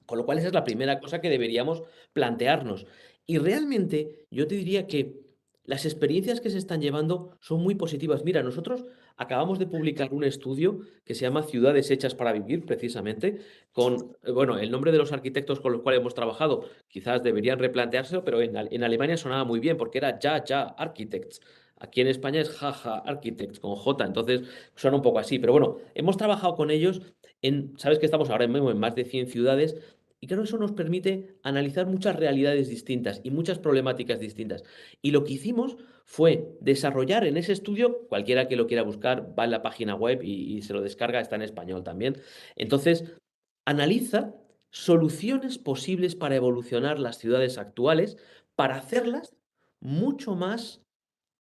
Con lo cual esa es la primera cosa que deberíamos plantearnos. Y realmente yo te diría que las experiencias que se están llevando son muy positivas. Mira, nosotros acabamos de publicar un estudio que se llama Ciudades hechas para vivir, precisamente, con, bueno, el nombre de los arquitectos con los cuales hemos trabajado, quizás deberían replanteárselo, pero en Alemania sonaba muy bien porque era Ya Architects. Aquí en España es Jaja Architects con J, entonces suena un poco así. Pero bueno, hemos trabajado con ellos sabes que estamos ahora mismo en más de 100 ciudades y claro, eso nos permite analizar muchas realidades distintas y muchas problemáticas distintas. Y lo que hicimos fue desarrollar en ese estudio, cualquiera que lo quiera buscar, va en la página web y se lo descarga, está en español también. Entonces, analiza soluciones posibles para evolucionar las ciudades actuales, para hacerlas mucho más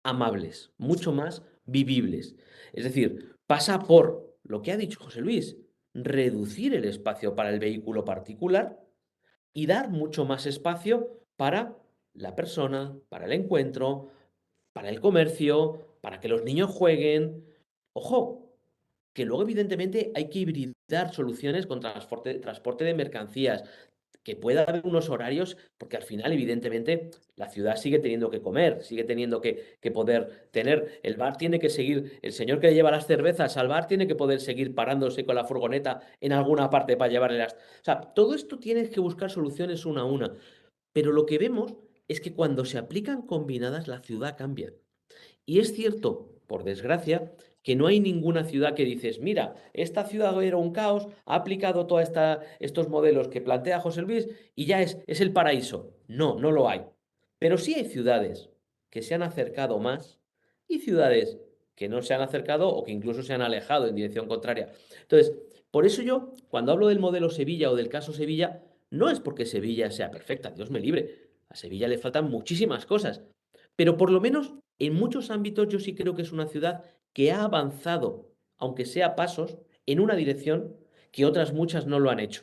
amables, mucho más vivibles. Es decir, pasa por lo que ha dicho José Luis, reducir el espacio para el vehículo particular y dar mucho más espacio para la persona, para el encuentro, para el comercio, para que los niños jueguen. Ojo, que luego evidentemente hay que hibridar soluciones con transporte de mercancías, que pueda haber unos horarios, porque al final, evidentemente, la ciudad sigue teniendo que comer, sigue teniendo que poder tener, el bar tiene que seguir, el señor que lleva las cervezas al bar tiene que poder seguir parándose con la furgoneta en alguna parte para llevarle las... O sea, todo esto tienes que buscar soluciones una a una, pero lo que vemos es que cuando se aplican combinadas, la ciudad cambia. Y es cierto, por desgracia, que no hay ninguna ciudad que dices, mira, esta ciudad era un caos, ha aplicado todos estos modelos que plantea José Luis y ya es el paraíso. No, no lo hay. Pero sí hay ciudades que se han acercado más y ciudades que no se han acercado o que incluso se han alejado en dirección contraria. Entonces, por eso yo, cuando hablo del modelo Sevilla o del caso Sevilla, no es porque Sevilla sea perfecta, Dios me libre. A Sevilla le faltan muchísimas cosas, pero por lo menos en muchos ámbitos yo sí creo que es una ciudad que ha avanzado, aunque sea a pasos, en una dirección que otras muchas no lo han hecho.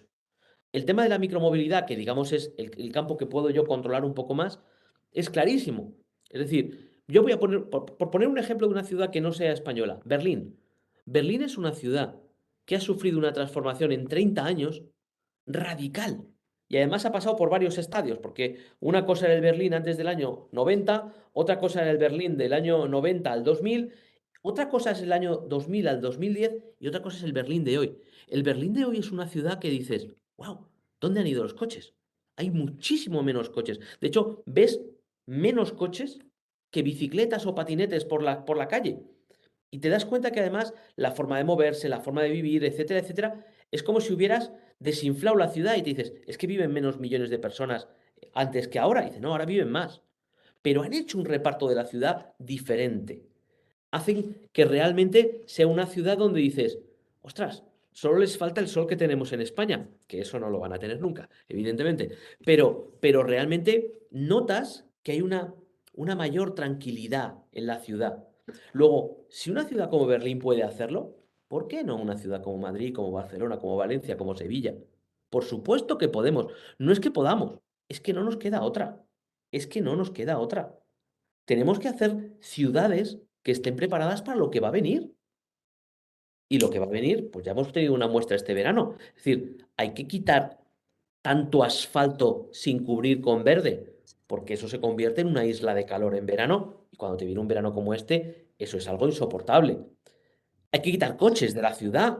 El tema de la micromovilidad, que digamos es el campo que puedo yo controlar un poco más, es clarísimo. Es decir, yo voy a poner, por poner un ejemplo de una ciudad que no sea española, Berlín. Berlín es una ciudad que ha sufrido una transformación en 30 años radical. Y además ha pasado por varios estadios, porque una cosa era el Berlín antes del año 90, otra cosa era el Berlín del año 90 al 2000, otra cosa es el año 2000 al 2010 y otra cosa es el Berlín de hoy. El Berlín de hoy es una ciudad que dices, wow, ¿dónde han ido los coches? Hay muchísimo menos coches. De hecho, ves menos coches que bicicletas o patinetes por la calle. Y te das cuenta que además la forma de moverse, la forma de vivir, etcétera, etcétera, es como si hubieras desinflado la ciudad y te dices, es que viven menos millones de personas antes que ahora. Y dices, no, ahora viven más. Pero han hecho un reparto de la ciudad diferente. Hacen que realmente sea una ciudad donde dices, ostras, solo les falta el sol que tenemos en España, que eso no lo van a tener nunca, evidentemente. Pero realmente notas que hay una mayor tranquilidad en la ciudad. Luego, si una ciudad como Berlín puede hacerlo, ¿por qué no una ciudad como Madrid, como Barcelona, como Valencia, como Sevilla? Por supuesto que podemos. No es que podamos, es que no nos queda otra. Es que no nos queda otra. Tenemos que hacer ciudades que estén preparadas para lo que va a venir. Y lo que va a venir, pues ya hemos tenido una muestra este verano. Es decir, hay que quitar tanto asfalto sin cubrir con verde, porque eso se convierte en una isla de calor en verano. Y cuando te viene un verano como este, eso es algo insoportable. Hay que quitar coches de la ciudad,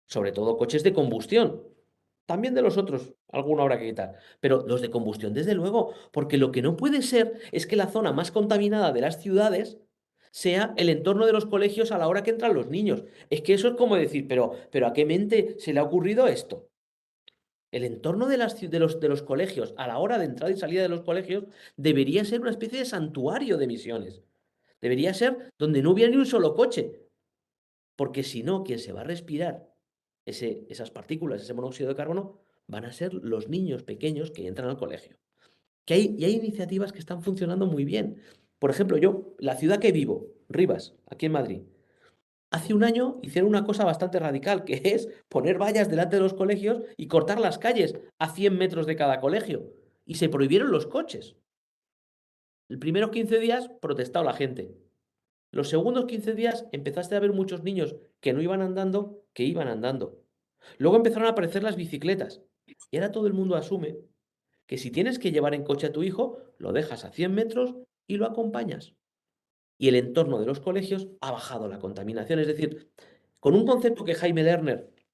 sobre todo coches de combustión. También de los otros, alguno habrá que quitar. Pero los de combustión, desde luego, porque lo que no puede ser es que la zona más contaminada de las ciudades sea el entorno de los colegios a la hora que entran los niños. Es que eso es como decir, pero ¿a qué mente se le ha ocurrido esto? El entorno de los colegios a la hora de entrada y salida de los colegios debería ser una especie de santuario de emisiones. Debería ser donde no hubiera ni un solo coche. Porque si no, quien se va a respirar esas partículas, ese monóxido de carbono, van a ser los niños pequeños que entran al colegio. Y hay iniciativas que están funcionando muy bien. Por ejemplo, yo, la ciudad que vivo, Rivas, aquí en Madrid, hace un año hicieron una cosa bastante radical, que es poner vallas delante de los colegios y cortar las calles a 100 metros de cada colegio. Y se prohibieron los coches. Los primeros 15 días protestaba la gente. Los segundos 15 días empezaste a ver muchos niños que no iban andando, que iban andando. Luego empezaron a aparecer las bicicletas. Y ahora todo el mundo asume que si tienes que llevar en coche a tu hijo, lo dejas a 100 metros y lo acompañas. Y el entorno de los colegios ha bajado la contaminación. Es decir, con un concepto que Jaime Lerner, que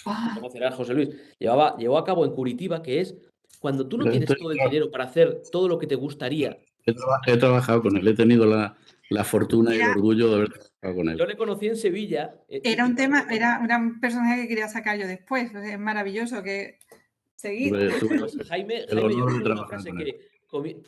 Ah, conocerá José Luis, llevó a cabo en Curitiba, que es cuando tú no Lo tienes todo el dinero para hacer todo lo que te gustaría. he trabajado con él, he tenido la fortuna y el Era, orgullo de haber trabajado con Yo él. le conocí en Sevilla. era un tema, era un personaje que quería sacar yo después. O sea, es maravilloso que seguir. Tuve Pues Jaime, el yo honor de recuerdo una trabajar frase con él. que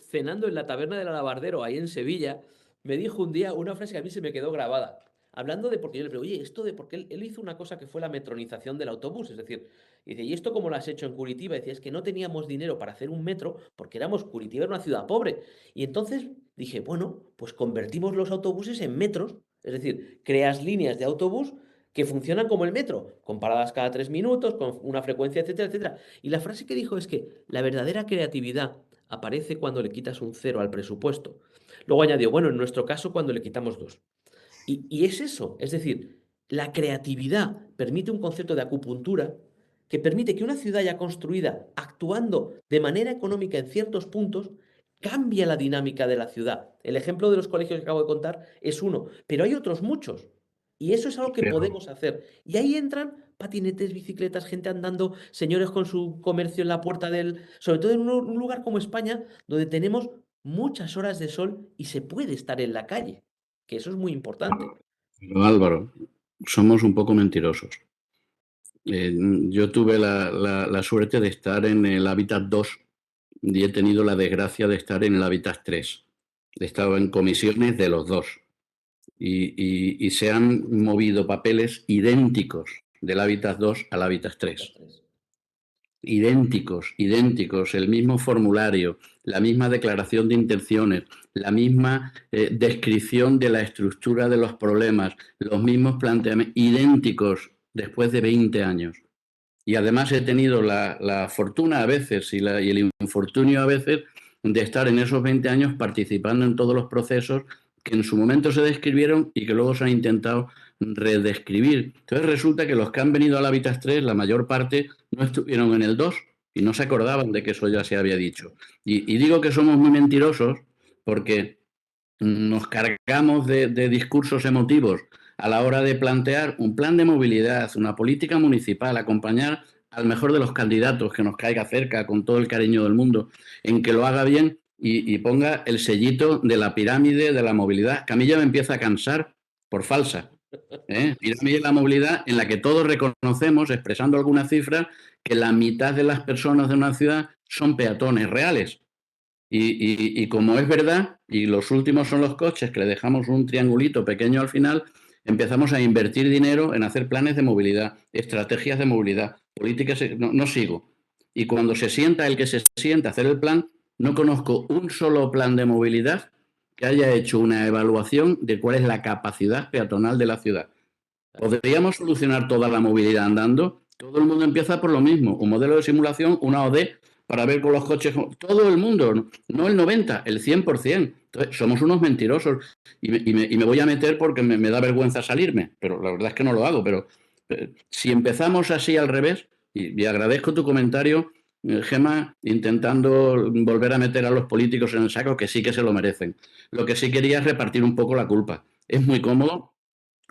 cenando en la taberna del Alabardero, ahí en Sevilla, me dijo un día una frase que a mí se me quedó grabada. Hablando de, porque yo le pregunté, oye, esto de, porque él hizo una cosa que fue la metronización del autobús, es decir, y dice, ¿y esto cómo lo has hecho en Curitiba? Y decía, es que no teníamos dinero para hacer un metro porque Curitiba era una ciudad pobre. Y entonces dije, bueno, pues convertimos los autobuses en metros, es decir, creas líneas de autobús que funcionan como el metro, con paradas cada 3 minutos, con una frecuencia, etcétera, etcétera. Y la frase que dijo es que la verdadera creatividad aparece cuando le quitas un cero al presupuesto. Luego añadió, bueno, en nuestro caso cuando le quitamos dos. Y es eso, es decir, la creatividad permite un concepto de acupuntura que permite que una ciudad ya construida, actuando de manera económica en ciertos puntos, cambia la dinámica de la ciudad. El ejemplo de los colegios que acabo de contar es uno, pero hay otros muchos. Y eso es algo que Pero, podemos hacer. Y ahí entran patinetes, bicicletas, gente andando, señores con su comercio en la puerta del... Sobre todo en un lugar como España, donde tenemos muchas horas de sol y se puede estar en la calle, que eso es muy importante. Álvaro, somos un poco mentirosos. Yo tuve la suerte de estar en el hábitat 2 y he tenido la desgracia de estar en el hábitat 3. He estado en comisiones de los dos y se han movido papeles idénticos del hábitat 2 al hábitat 3. Idénticos, idénticos, el mismo formulario, la misma declaración de intenciones, la misma descripción de la estructura de los problemas, los mismos planteamientos, idénticos después de 20 años. Y además he tenido la fortuna a veces y el infortunio a veces de estar en esos 20 años participando en todos los procesos que en su momento se describieron y que luego se han intentado redescribir. Entonces resulta que los que han venido al Hábitat 3, la mayor parte no estuvieron en el 2 y no se acordaban de que eso ya se había dicho. Y digo que somos muy mentirosos porque nos cargamos de discursos emotivos a la hora de plantear un plan de movilidad, una política municipal, acompañar al mejor de los candidatos que nos caiga cerca con todo el cariño del mundo, en que lo haga bien y ponga el sellito de la pirámide de la movilidad, que a mí ya me empieza a cansar por falsa. Pirámide de la movilidad en la que todos reconocemos, expresando algunas cifras, que la mitad de las personas de una ciudad son peatones reales. Y como es verdad, y los últimos son los coches, que le dejamos un triangulito pequeño al final, empezamos a invertir dinero en hacer planes de movilidad, estrategias de movilidad, políticas. No sigo. Y cuando se sienta el que se sienta a hacer el plan, no conozco un solo plan de movilidad que haya hecho una evaluación de cuál es la capacidad peatonal de la ciudad. ¿Podríamos solucionar toda la movilidad andando? Todo el mundo empieza por lo mismo, un modelo de simulación, una OD, para ver con los coches, todo el mundo, no el 90, el 100%. Entonces, somos unos mentirosos y me voy a meter porque me da vergüenza salirme, pero la verdad es que no lo hago. Pero si empezamos así al revés, y agradezco tu comentario, Gemma, intentando volver a meter a los políticos en el saco, que sí que se lo merecen. Lo que sí quería es repartir un poco la culpa. Es muy cómodo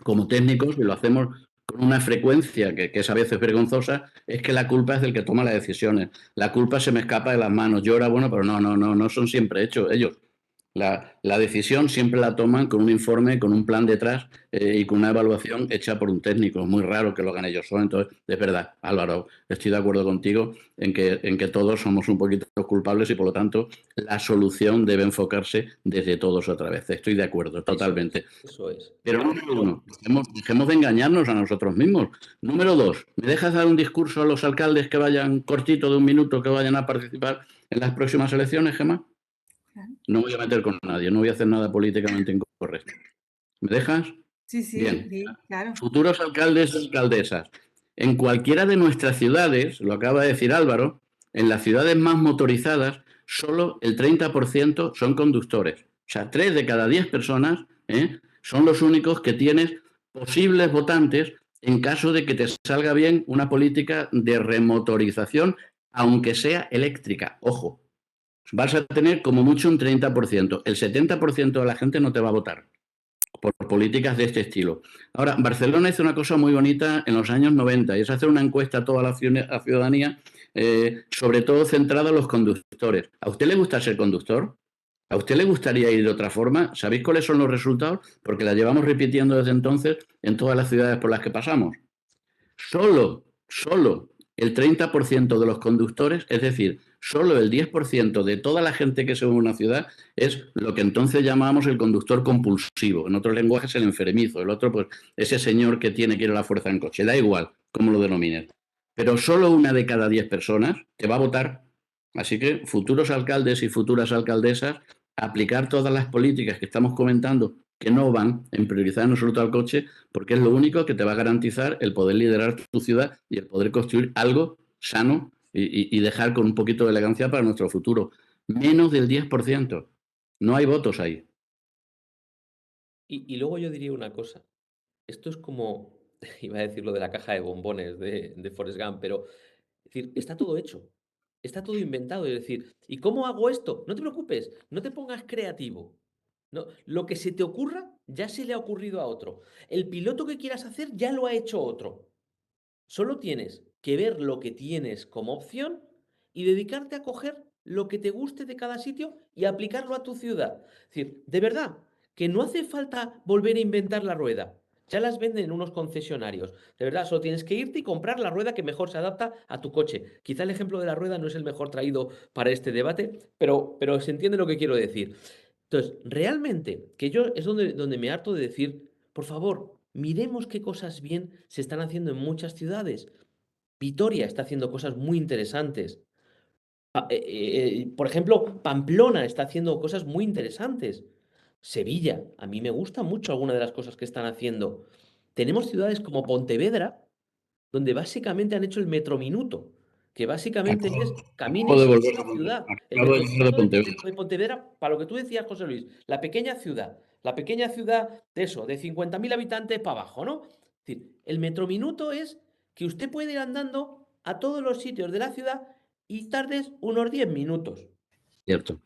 como técnicos, y lo hacemos con una frecuencia que es a veces vergonzosa, es que la culpa es del que toma las decisiones. La culpa se me escapa de las manos. Yo era bueno, pero no son siempre hechos ellos. La decisión siempre la toman con un informe, con un plan detrás y con una evaluación hecha por un técnico. Es muy raro que lo hagan ellos solos. Entonces, es verdad, Álvaro, estoy de acuerdo contigo en que todos somos un poquito culpables y por lo tanto la solución debe enfocarse desde todos otra vez. Estoy de acuerdo, totalmente. Eso es. Pero número uno, dejemos de engañarnos a nosotros mismos. Número dos, ¿me dejas dar un discurso a los alcaldes que vayan cortito de un minuto, que vayan a participar en las próximas elecciones, Gemma? Claro. No voy a meter con nadie, no voy a hacer nada políticamente incorrecto. ¿Me dejas? Sí, sí, Bien. sí, claro. Futuros alcaldes y alcaldesas. En cualquiera de nuestras ciudades, lo acaba de decir Álvaro, en las ciudades más motorizadas, solo el 30% son conductores. O sea, 3 de cada 10 personas son los únicos que tienes posibles votantes en caso de que te salga bien una política de remotorización, aunque sea eléctrica. Ojo, vas a tener como mucho un 30%. El 70% de la gente no te va a votar por políticas de este estilo. Ahora, Barcelona hizo una cosa muy bonita en los años 90 y es hacer una encuesta a toda la ciudadanía, sobre todo centrada en los conductores. ¿A usted le gusta ser conductor? ¿A usted le gustaría ir de otra forma? ¿Sabéis cuáles son los resultados? Porque la llevamos repitiendo desde entonces en todas las ciudades por las que pasamos. Solo el 30% de los conductores, es decir, solo el 10% de toda la gente que se mueve en una ciudad es lo que entonces llamábamos el conductor compulsivo. En otros lenguajes el enfermizo, el otro pues ese señor que tiene que ir a la fuerza en coche. Da igual cómo lo denomines. Pero solo una de cada 10 personas te va a votar. Así que futuros alcaldes y futuras alcaldesas, aplicar todas las políticas que estamos comentando que no van en priorizar en absoluto al coche, porque es lo único que te va a garantizar el poder liderar tu ciudad y el poder construir algo sano y dejar con un poquito de elegancia para nuestro futuro. Menos del 10%. No hay votos ahí. Y luego yo diría una cosa. Esto es como, iba a decir lo de la caja de bombones de Forrest Gump, pero es decir, está todo hecho. Está todo inventado. Es decir, ¿y cómo hago esto? No te preocupes, no te pongas creativo. No, lo que se te ocurra ya se le ha ocurrido a otro. El piloto que quieras hacer ya lo ha hecho otro. Solo tienes que ver lo que tienes como opción y dedicarte a coger lo que te guste de cada sitio y aplicarlo a tu ciudad. Es decir, de verdad, que no hace falta volver a inventar la rueda. Ya las venden en unos concesionarios. De verdad, solo tienes que irte y comprar la rueda que mejor se adapta a tu coche. Quizá el ejemplo de la rueda no es el mejor traído para este debate, pero se entiende lo que quiero decir. Entonces, realmente, que yo es donde me harto de decir, por favor, miremos qué cosas bien se están haciendo en muchas ciudades. Vitoria está haciendo cosas muy interesantes. Por ejemplo, Pamplona está haciendo cosas muy interesantes. Sevilla, a mí me gusta mucho alguna de las cosas que están haciendo. Tenemos ciudades como Pontevedra, donde básicamente han hecho el metrominuto, que básicamente es Acabo de camines volver en a la ciudad. El acabo de volver de metrominuto Pontevedra. de Pontevedra, para lo que tú decías, José Luis, la pequeña ciudad de eso, de 50.000 habitantes para abajo, ¿no? Es decir, el metrominuto es que usted puede ir andando a todos los sitios de la ciudad y tardes unos 10 minutos. Cierto.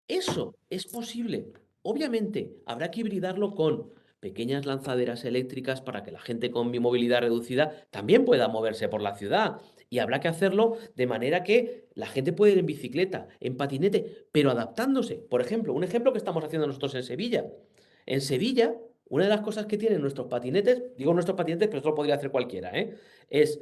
Eso es posible. Obviamente, habrá que hibridarlo con pequeñas lanzaderas eléctricas para que la gente con movilidad reducida también pueda moverse por la ciudad. Y habrá que hacerlo de manera que la gente pueda ir en bicicleta, en patinete, pero adaptándose. Por ejemplo, un ejemplo que estamos haciendo nosotros en Sevilla. En Sevilla, una de las cosas que tienen nuestros patinetes, digo nuestros patinetes, pero esto lo podría hacer cualquiera, es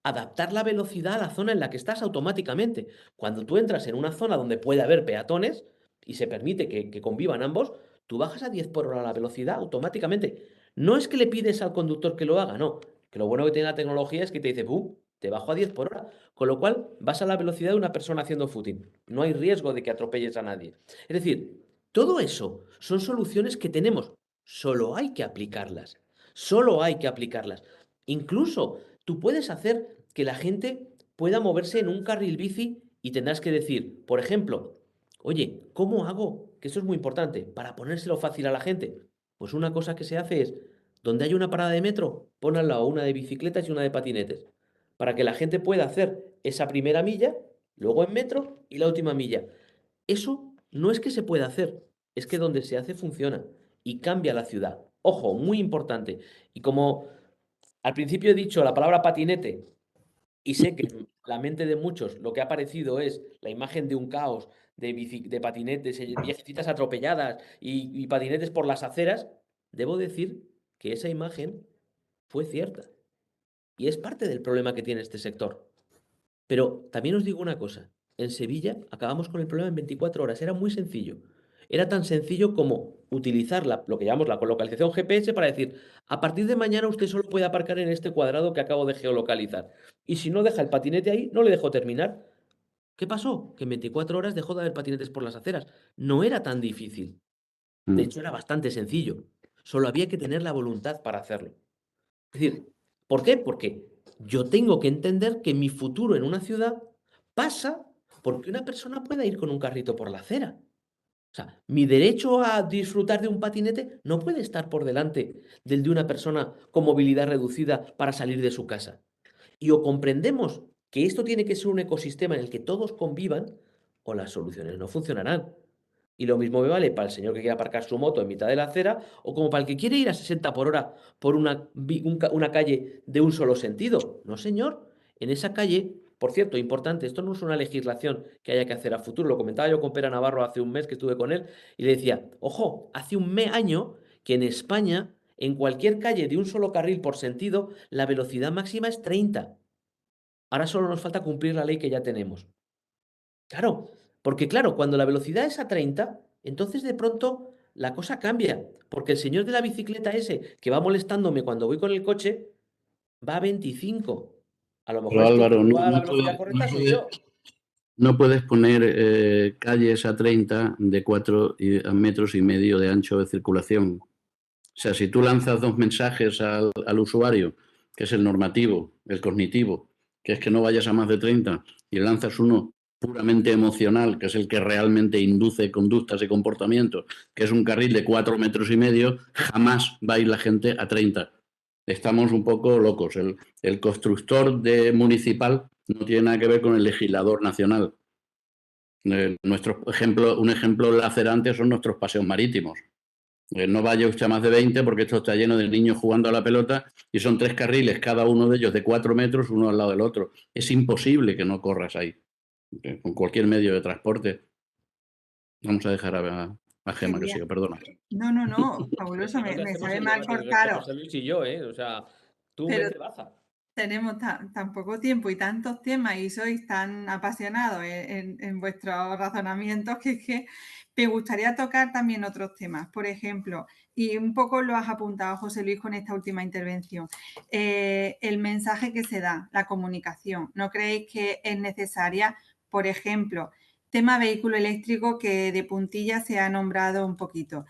adaptar la velocidad a la zona en la que estás automáticamente. Cuando tú entras en una zona donde puede haber peatones, y se permite que convivan ambos, tú bajas a 10 por hora la velocidad automáticamente. No es que le pides al conductor que lo haga, no. Que lo bueno que tiene la tecnología es que te dice, ¡pum!, te bajo a 10 por hora. Con lo cual, vas a la velocidad de una persona haciendo footing. No hay riesgo de que atropelles a nadie. Es decir, todo eso son soluciones que tenemos. Solo hay que aplicarlas. Solo hay que aplicarlas. Incluso tú puedes hacer que la gente pueda moverse en un carril bici y tendrás que decir, por ejemplo, oye, ¿cómo hago? Que eso es muy importante, para ponérselo fácil a la gente. Pues una cosa que se hace es, donde hay una parada de metro, pon al lado una de bicicletas y una de patinetes, para que la gente pueda hacer esa primera milla, luego en metro y la última milla. Eso no es que se pueda hacer, es que donde se hace funciona y cambia la ciudad. Ojo, muy importante. Y como al principio he dicho la palabra patinete, y sé que en la mente de muchos lo que ha aparecido es la imagen de un caos, de patinetes, viejecitas atropelladas y patinetes por las aceras, debo decir que esa imagen fue cierta. Y es parte del problema que tiene este sector. Pero también os digo una cosa, en Sevilla acabamos con el problema en 24 horas, era muy sencillo. Era tan sencillo como utilizar lo que llamamos la colocalización GPS para decir, a partir de mañana usted solo puede aparcar en este cuadrado que acabo de geolocalizar. Y si no deja el patinete ahí, no le dejo terminar. ¿Qué pasó? Que en 24 horas dejó de haber patinetes por las aceras. No era tan difícil. De hecho, era bastante sencillo. Solo había que tener la voluntad para hacerlo. Es decir, ¿por qué? Porque yo tengo que entender que mi futuro en una ciudad pasa porque una persona pueda ir con un carrito por la acera. O sea, mi derecho a disfrutar de un patinete no puede estar por delante del de una persona con movilidad reducida para salir de su casa. Y o comprendemos que esto tiene que ser un ecosistema en el que todos convivan, o las soluciones no funcionarán. Y lo mismo me vale para el señor que quiere aparcar su moto en mitad de la acera o como para el que quiere ir a 60 por hora por una calle de un solo sentido. No, señor. En esa calle, por cierto, importante, esto no es una legislación que haya que hacer a futuro. Lo comentaba yo con Pera Navarro hace un mes que estuve con él y le decía, ojo, hace año que en España, en cualquier calle de un solo carril por sentido, la velocidad máxima es 30. Ahora solo nos falta cumplir la ley que ya tenemos. Claro, porque claro, cuando la velocidad es a 30, entonces de pronto la cosa cambia, porque el señor de la bicicleta ese que va molestándome cuando voy con el coche va a 25. A lo mejor Pero es que el Álvaro, que va a la velocidad correcta soy yo. no puedes poner calles a 30 de 4 metros y medio de ancho de circulación. O sea, si tú lanzas dos mensajes al usuario, que es el normativo, el cognitivo, que es que no vayas a más de 30, y lanzas uno puramente emocional, que es el que realmente induce conductas y comportamientos, que es un carril de 4 metros y medio, jamás va a ir la gente a 30. Estamos un poco locos. El constructor municipal no tiene nada que ver con el legislador nacional. Un ejemplo lacerante son nuestros paseos marítimos. No vaya usted a más de 20 porque esto está lleno de niños jugando a la pelota y son 3 carriles, cada uno de ellos de 4 metros, uno al lado del otro. Es imposible que no corras ahí, con cualquier medio de transporte. Vamos a dejar a Gemma que Quería... siga, perdona. No, fabuloso, Si no, ¿qué me hacemos sabe el mal debate entre cortaros, José Luis y yo, O sea, tú pero mete baza. tenemos tan poco tiempo y tantos temas y sois tan apasionados en vuestros razonamientos que es que me gustaría tocar también otros temas. Por ejemplo, y un poco lo has apuntado, José Luis, con esta última intervención, el mensaje que se da, la comunicación. ¿No creéis que es necesaria, por ejemplo, tema vehículo eléctrico que de puntilla se ha nombrado un poquito?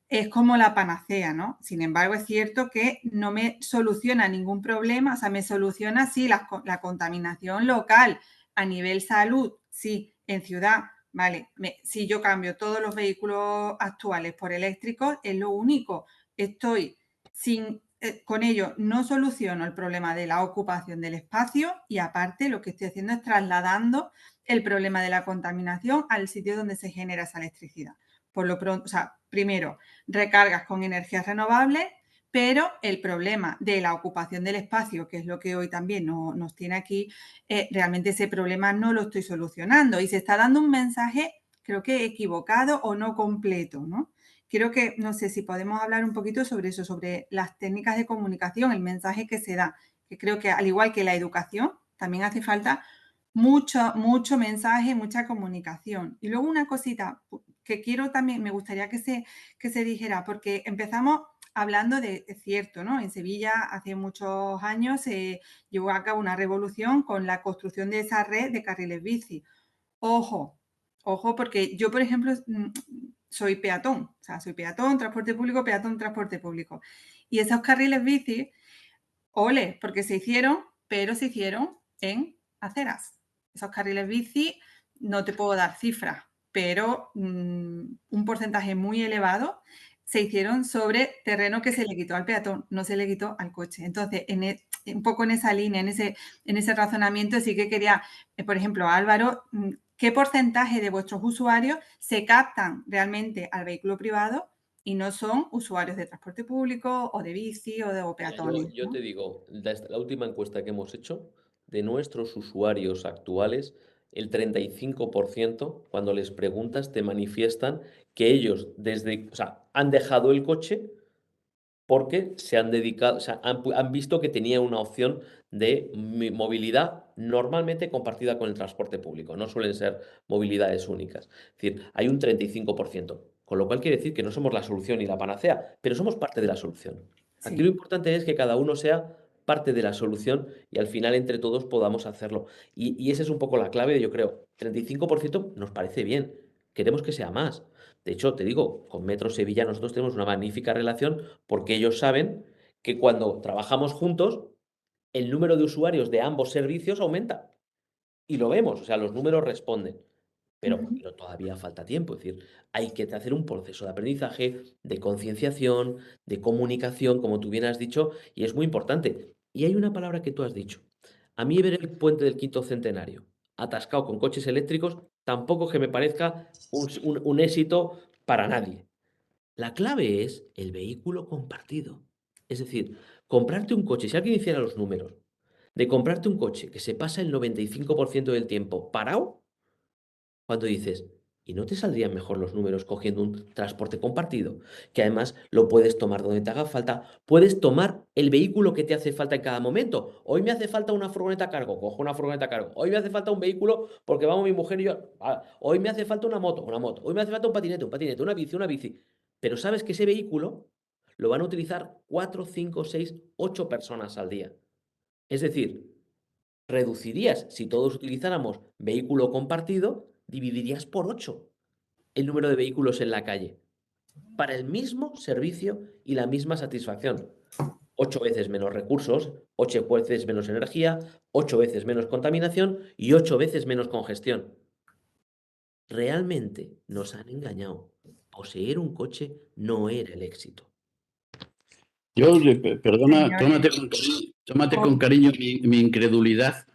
Es como la panacea, ¿no? Sin embargo, es cierto que no me soluciona ningún problema, o sea, me soluciona, sí, la contaminación local a nivel salud, sí, en ciudad, vale. Si yo cambio todos los vehículos actuales por eléctricos, es lo único. Estoy sin con ello no soluciono el problema de la ocupación del espacio y aparte lo que estoy haciendo es trasladando el problema de la contaminación al sitio donde se genera esa electricidad. Por lo pronto, o sea, primero, recargas con energías renovables, pero el problema de la ocupación del espacio, que es lo que hoy también nos tiene aquí, realmente ese problema no lo estoy solucionando y se está dando un mensaje, creo que equivocado o no completo, ¿no? Creo que, no sé si podemos hablar un poquito sobre eso, sobre las técnicas de comunicación, el mensaje que se da, que creo que al igual que la educación, también hace falta mucho mensaje, mucha comunicación. Y luego una cosita que quiero también, me gustaría que se dijera, porque empezamos hablando de, es cierto, ¿no? En Sevilla hace muchos años se llevó a cabo una revolución con la construcción de esa red de carriles bici. Ojo, porque yo, por ejemplo, soy peatón, o sea, soy peatón, transporte público, peatón, transporte público. Y esos carriles bici, ole, porque se hicieron, pero se hicieron en aceras. Esos carriles bici, no te puedo dar cifras, pero un porcentaje muy elevado se hicieron sobre terreno que se le quitó al peatón, no se le quitó al coche. Entonces, un poco en esa línea, en ese razonamiento, sí que quería, por ejemplo, Álvaro, ¿qué porcentaje de vuestros usuarios se captan realmente al vehículo privado y no son usuarios de transporte público o de bici o de Mira, peatones? yo te digo, la última encuesta que hemos hecho, de nuestros usuarios actuales, el 35%, cuando les preguntas, te manifiestan que ellos o sea, han dejado el coche porque se han dedicado, o sea, han visto que tenía una opción de movilidad normalmente compartida con el transporte público, no suelen ser movilidades únicas. Es decir, hay un 35%, con lo cual quiere decir que no somos la solución ni la panacea, pero somos parte de la solución. Aquí lo Sí, importante es que cada uno sea parte de la solución y al final entre todos podamos hacerlo. Y esa es un poco la clave, yo creo. 35% nos parece bien, queremos que sea más. De hecho, te digo, con Metro Sevilla nosotros tenemos una magnífica relación porque ellos saben que cuando trabajamos juntos, el número de usuarios de ambos servicios aumenta. Y lo vemos, o sea, los números responden. ujú, Pero todavía falta tiempo, es decir, hay que hacer un proceso de aprendizaje, de concienciación, de comunicación, como tú bien has dicho, y es muy importante. Y hay una palabra que tú has dicho. A mí ver el puente del Quinto Centenario atascado con coches eléctricos tampoco que me parezca un éxito para nadie. La clave es el vehículo compartido. Es decir, comprarte un coche, si alguien hiciera los números, de comprarte un coche que se pasa el 95% del tiempo parado, cuando dices, ¿y no te saldrían mejor los números cogiendo un transporte compartido? Que además lo puedes tomar donde te haga falta, puedes tomar el vehículo que te hace falta en cada momento. Hoy me hace falta una furgoneta a cargo, cojo una furgoneta a cargo. Hoy me hace falta un vehículo porque vamos mi mujer y yo. Hoy me hace falta una moto, una moto. Hoy me hace falta un patinete, una bici, una bici. Pero sabes que ese vehículo lo van a utilizar 4, 5, 6, 8 personas al día. Es decir, reducirías, si todos utilizáramos vehículo compartido, dividirías por 8 el número de vehículos en la calle para el mismo servicio y la misma satisfacción. 8 veces menos recursos, 8 veces menos energía, 8 veces menos contaminación y 8 veces menos congestión. Realmente nos han engañado. Poseer un coche no era el éxito. Yo, perdona, señores. tómate con cariño mi incredulidad,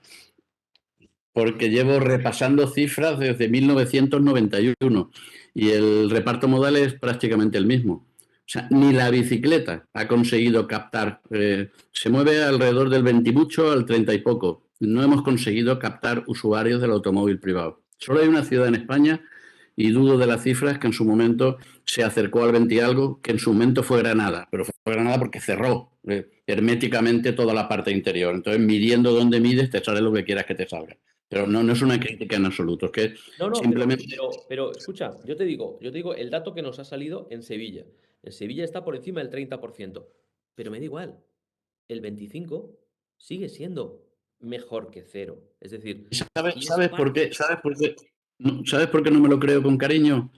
porque llevo repasando cifras desde 1991 y el reparto modal es prácticamente el mismo. O sea, ni la bicicleta ha conseguido captar, se mueve alrededor del 20 y mucho al 30 y poco. No hemos conseguido captar usuarios del automóvil privado. Solo hay una ciudad en España, y dudo de las cifras, que en su momento se acercó al 20 y algo, que en su momento fue Granada, pero fue Granada porque cerró herméticamente toda la parte interior. Entonces, midiendo dónde mides, te sale lo que quieras que te salga. Pero no es una crítica en absoluto, es que No, no, simplemente... pero escucha, yo te digo el dato que nos ha salido en Sevilla. En Sevilla está por encima del 30%, pero me da igual. El 25 sigue siendo mejor que cero. Es decir, y es ¿Sabes por parte. qué? ¿Sabes por qué no me lo creo con cariño?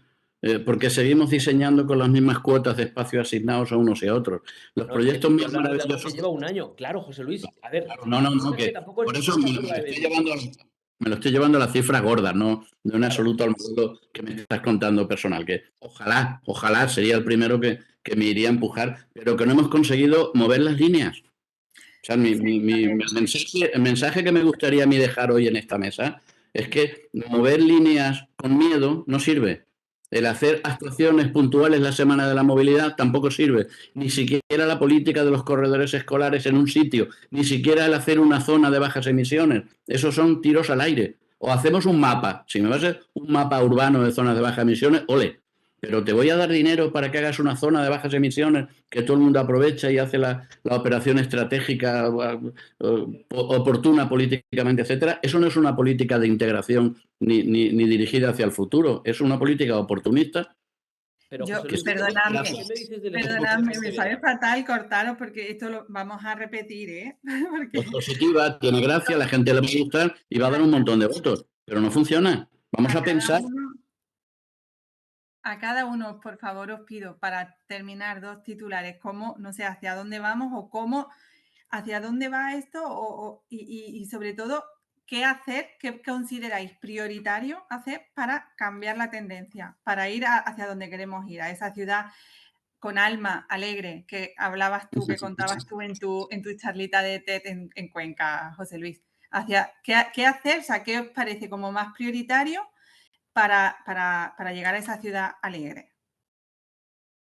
Porque seguimos diseñando con las mismas cuotas de espacio asignados a unos y a otros. Los No, es que te proyectos estoy más hablando de algo que maravillosos... lleva un año. Claro, José Luis. A ver, Claro, no, es que que tampoco por eso no es la curva de Venn. me lo estoy llevando a las cifras gordas, no en Claro. absoluto al modelo que me estás contando personal, que ojalá sería el primero que que me iría a empujar, pero que no hemos conseguido mover las líneas. O sea, el mensaje que me gustaría a mí dejar hoy en esta mesa es que mover líneas con miedo no sirve. El hacer actuaciones puntuales la semana de la movilidad tampoco sirve. Ni siquiera la política de los corredores escolares en un sitio, ni siquiera el hacer una zona de bajas emisiones. Esos son tiros al aire. O hacemos un mapa. Si me va a ser un mapa urbano de zonas de bajas emisiones, ole. Pero te voy a dar dinero para que hagas una zona de bajas emisiones que todo el mundo aprovecha y hace la operación estratégica oportuna políticamente, etcétera. Eso no es una política de integración ni dirigida hacia el futuro, es una política oportunista. Pero, Yo, José Luis, perdonadme, ¿qué me dices del perdonadme, me ejemplo sabe fatal cortaros porque esto lo vamos a repetir, ¿eh? Porque Es positiva, tiene gracia, la gente le va a gustar y va a dar un montón de votos, pero no funciona. Vamos a pensar. A cada uno, por favor, os pido para terminar 2 titulares, cómo, no sé, hacia dónde vamos o cómo, hacia dónde va esto y sobre todo, qué hacer, qué consideráis prioritario hacer para cambiar la tendencia, para ir hacia donde queremos ir, a esa ciudad con alma alegre que hablabas tú, que contabas tú en tu charlita de TED en Cuenca, José Luis. ¿Qué hacer? O sea, ¿qué os parece como más prioritario para llegar a esa ciudad alegre?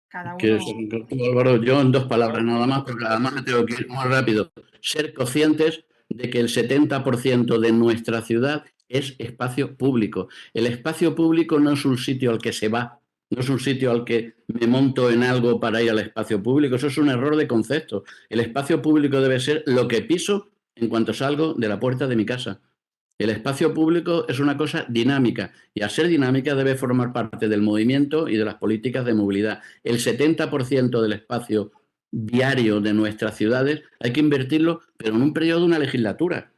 Cada ¿Quieres uno. concretar tú, Álvaro? Yo en 2 palabras nada más, porque además me tengo que ir muy rápido. Ser conscientes de que el 70% de nuestra ciudad es espacio público. El espacio público no es un sitio al que se va, no es un sitio al que me monto en algo para ir al espacio público. Eso es un error de concepto. El espacio público debe ser lo que piso en cuanto salgo de la puerta de mi casa. El espacio público es una cosa dinámica y al ser dinámica debe formar parte del movimiento y de las políticas de movilidad. El 70% del espacio diario de nuestras ciudades hay que invertirlo, pero en un periodo de una legislatura.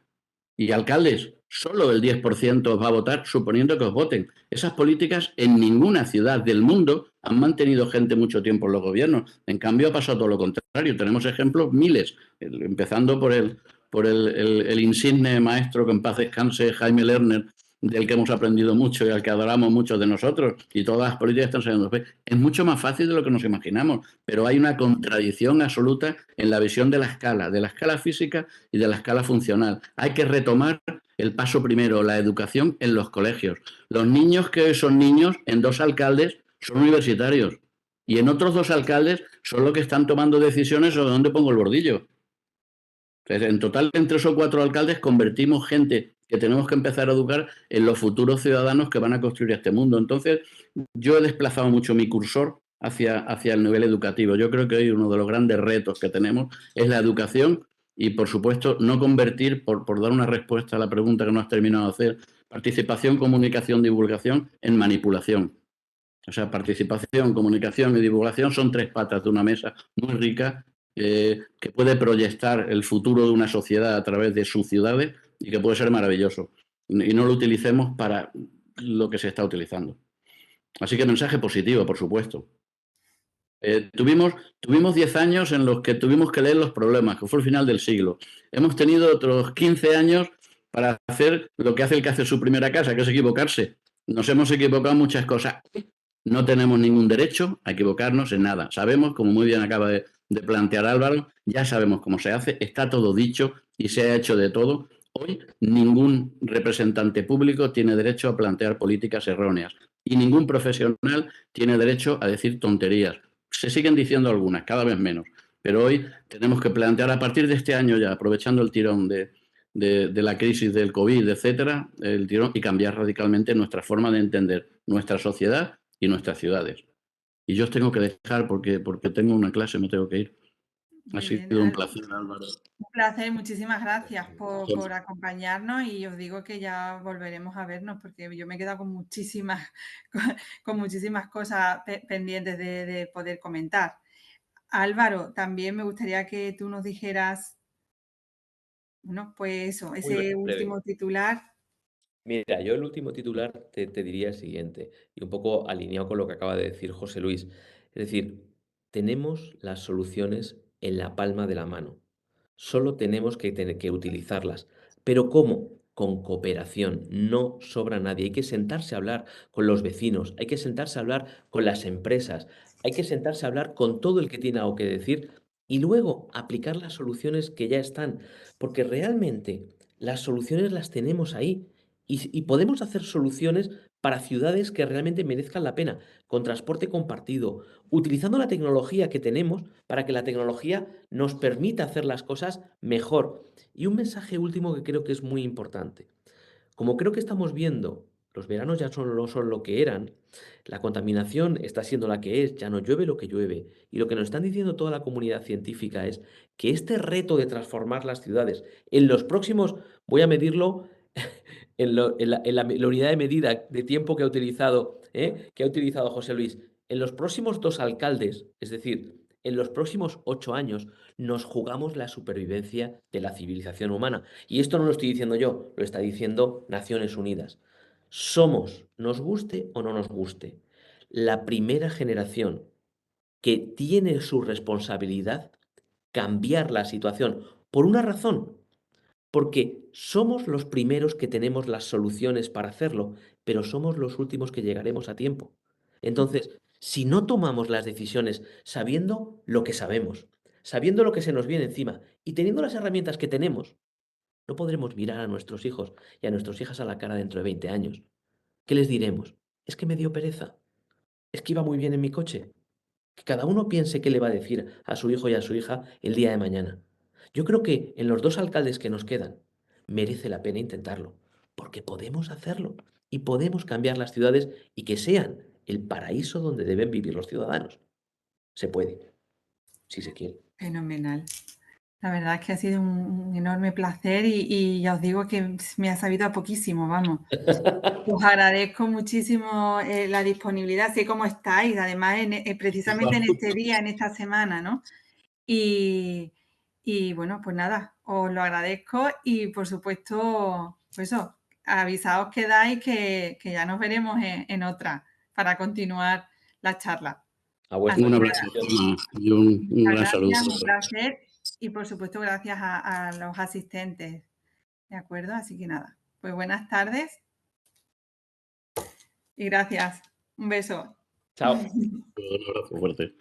Y alcaldes, solo el 10% os va a votar suponiendo que os voten. Esas políticas en ninguna ciudad del mundo han mantenido gente mucho tiempo en los gobiernos. En cambio ha pasado todo lo contrario. Tenemos ejemplos miles, empezando por el insigne maestro que en paz descanse, Jaime Lerner, del que hemos aprendido mucho y al que adoramos muchos de nosotros, y todas las políticas están saliendo. Es mucho más fácil de lo que nos imaginamos, pero hay una contradicción absoluta en la visión de la escala física y de la escala funcional. Hay que retomar el paso primero, la educación en los colegios. Los niños que hoy son niños, en 2 alcaldes, son universitarios. Y en otros 2 alcaldes son los que están tomando decisiones sobre dónde pongo el bordillo. En total, en 3 o 4 alcaldes convertimos gente que tenemos que empezar a educar en los futuros ciudadanos que van a construir este mundo. Entonces, yo he desplazado mucho mi cursor hacia el nivel educativo. Yo creo que hoy uno de los grandes retos que tenemos es la educación y, por supuesto, no convertir, por dar una respuesta a la pregunta que no has terminado de hacer, participación, comunicación, divulgación en manipulación. O sea, participación, comunicación y divulgación son 3 patas de una mesa muy rica que puede proyectar el futuro de una sociedad a través de sus ciudades y que puede ser maravilloso. Y no lo utilicemos para lo que se está utilizando. Así que mensaje positivo, por supuesto. Tuvimos 10 años en los que tuvimos que leer los problemas, que fue el final del siglo. Hemos tenido otros 15 años para hacer lo que hace el que hace su primera casa, que es equivocarse. Nos hemos equivocado en muchas cosas. No tenemos ningún derecho a equivocarnos en nada. Sabemos, como muy bien acaba de plantear Álvaro, ya sabemos cómo se hace, está todo dicho y se ha hecho de todo. Hoy ningún representante público tiene derecho a plantear políticas erróneas y ningún profesional tiene derecho a decir tonterías. Se siguen diciendo algunas, cada vez menos, pero hoy tenemos que plantear a partir de este año ya, aprovechando el tirón de la crisis del COVID, etcétera, el tirón y cambiar radicalmente nuestra forma de entender nuestra sociedad y nuestras ciudades. Y yo os tengo que dejar porque tengo una clase, me tengo que ir. Ha sido un placer, Álvaro. Un placer, muchísimas gracias por acompañarnos y os digo que ya volveremos a vernos porque yo me he quedado con muchísimas, con muchísimas cosas pendientes de poder comentar. Álvaro, también me gustaría que tú nos dijeras, bueno, pues eso, ese último titular. Mira, yo el último titular te diría el siguiente, y un poco alineado con lo que acaba de decir José Luis. Es decir, tenemos las soluciones en la palma de la mano. Solo tenemos que tener que utilizarlas. ¿Pero cómo? Con cooperación. No sobra nadie. Hay que sentarse a hablar con los vecinos, hay que sentarse a hablar con las empresas. hay que sentarse a hablar con todo el que tiene algo que decir y luego aplicar las soluciones que ya están, porque realmente las soluciones las tenemos ahí y podemos hacer soluciones para ciudades que realmente merezcan la pena, con transporte compartido, utilizando la tecnología que tenemos para que la tecnología nos permita hacer las cosas mejor. Y un mensaje último que creo que es muy importante. Como creo que estamos viendo, los veranos ya no son lo que eran, la contaminación está siendo la que es, ya no llueve lo que llueve. Y lo que nos están diciendo toda la comunidad científica es que este reto de transformar las ciudades en los próximos, voy a medirlo la unidad de medida de tiempo que ha utilizado José Luis, en los próximos 2 alcaldes, es decir, en los próximos 8 años, nos jugamos la supervivencia de la civilización humana. Y esto no lo estoy diciendo yo, lo está diciendo Naciones Unidas. Somos, nos guste o no nos guste, la primera generación que tiene su responsabilidad cambiar la situación por una razón, porque somos los primeros que tenemos las soluciones para hacerlo, pero somos los últimos que llegaremos a tiempo. Entonces, si no tomamos las decisiones sabiendo lo que sabemos, sabiendo lo que se nos viene encima y teniendo las herramientas que tenemos, no podremos mirar a nuestros hijos y a nuestras hijas a la cara dentro de 20 años. ¿Qué les diremos? Es que me dio pereza, es que iba muy bien en mi coche. Que cada uno piense qué le va a decir a su hijo y a su hija el día de mañana. Yo creo que en los 2 alcaldes que nos quedan merece la pena intentarlo, porque podemos hacerlo y podemos cambiar las ciudades y que sean el paraíso donde deben vivir los ciudadanos. Se puede, si se quiere. Fenomenal. La verdad es que ha sido un enorme placer y ya os digo que me ha sabido a poquísimo, vamos. Os agradezco muchísimo la disponibilidad, sé cómo estáis, además precisamente en este día, en esta semana, ¿no? Y, bueno, pues nada, os lo agradezco y por supuesto, pues eso, avisaos que dais que ya nos veremos en otra para continuar la charla. A vuestra Un abrazo, disposición. Gemma, y un gran saludo. Gracias, un placer y por supuesto gracias a los asistentes, ¿de acuerdo? Así que nada, pues buenas tardes y gracias. Un beso. Chao. Un abrazo fuerte.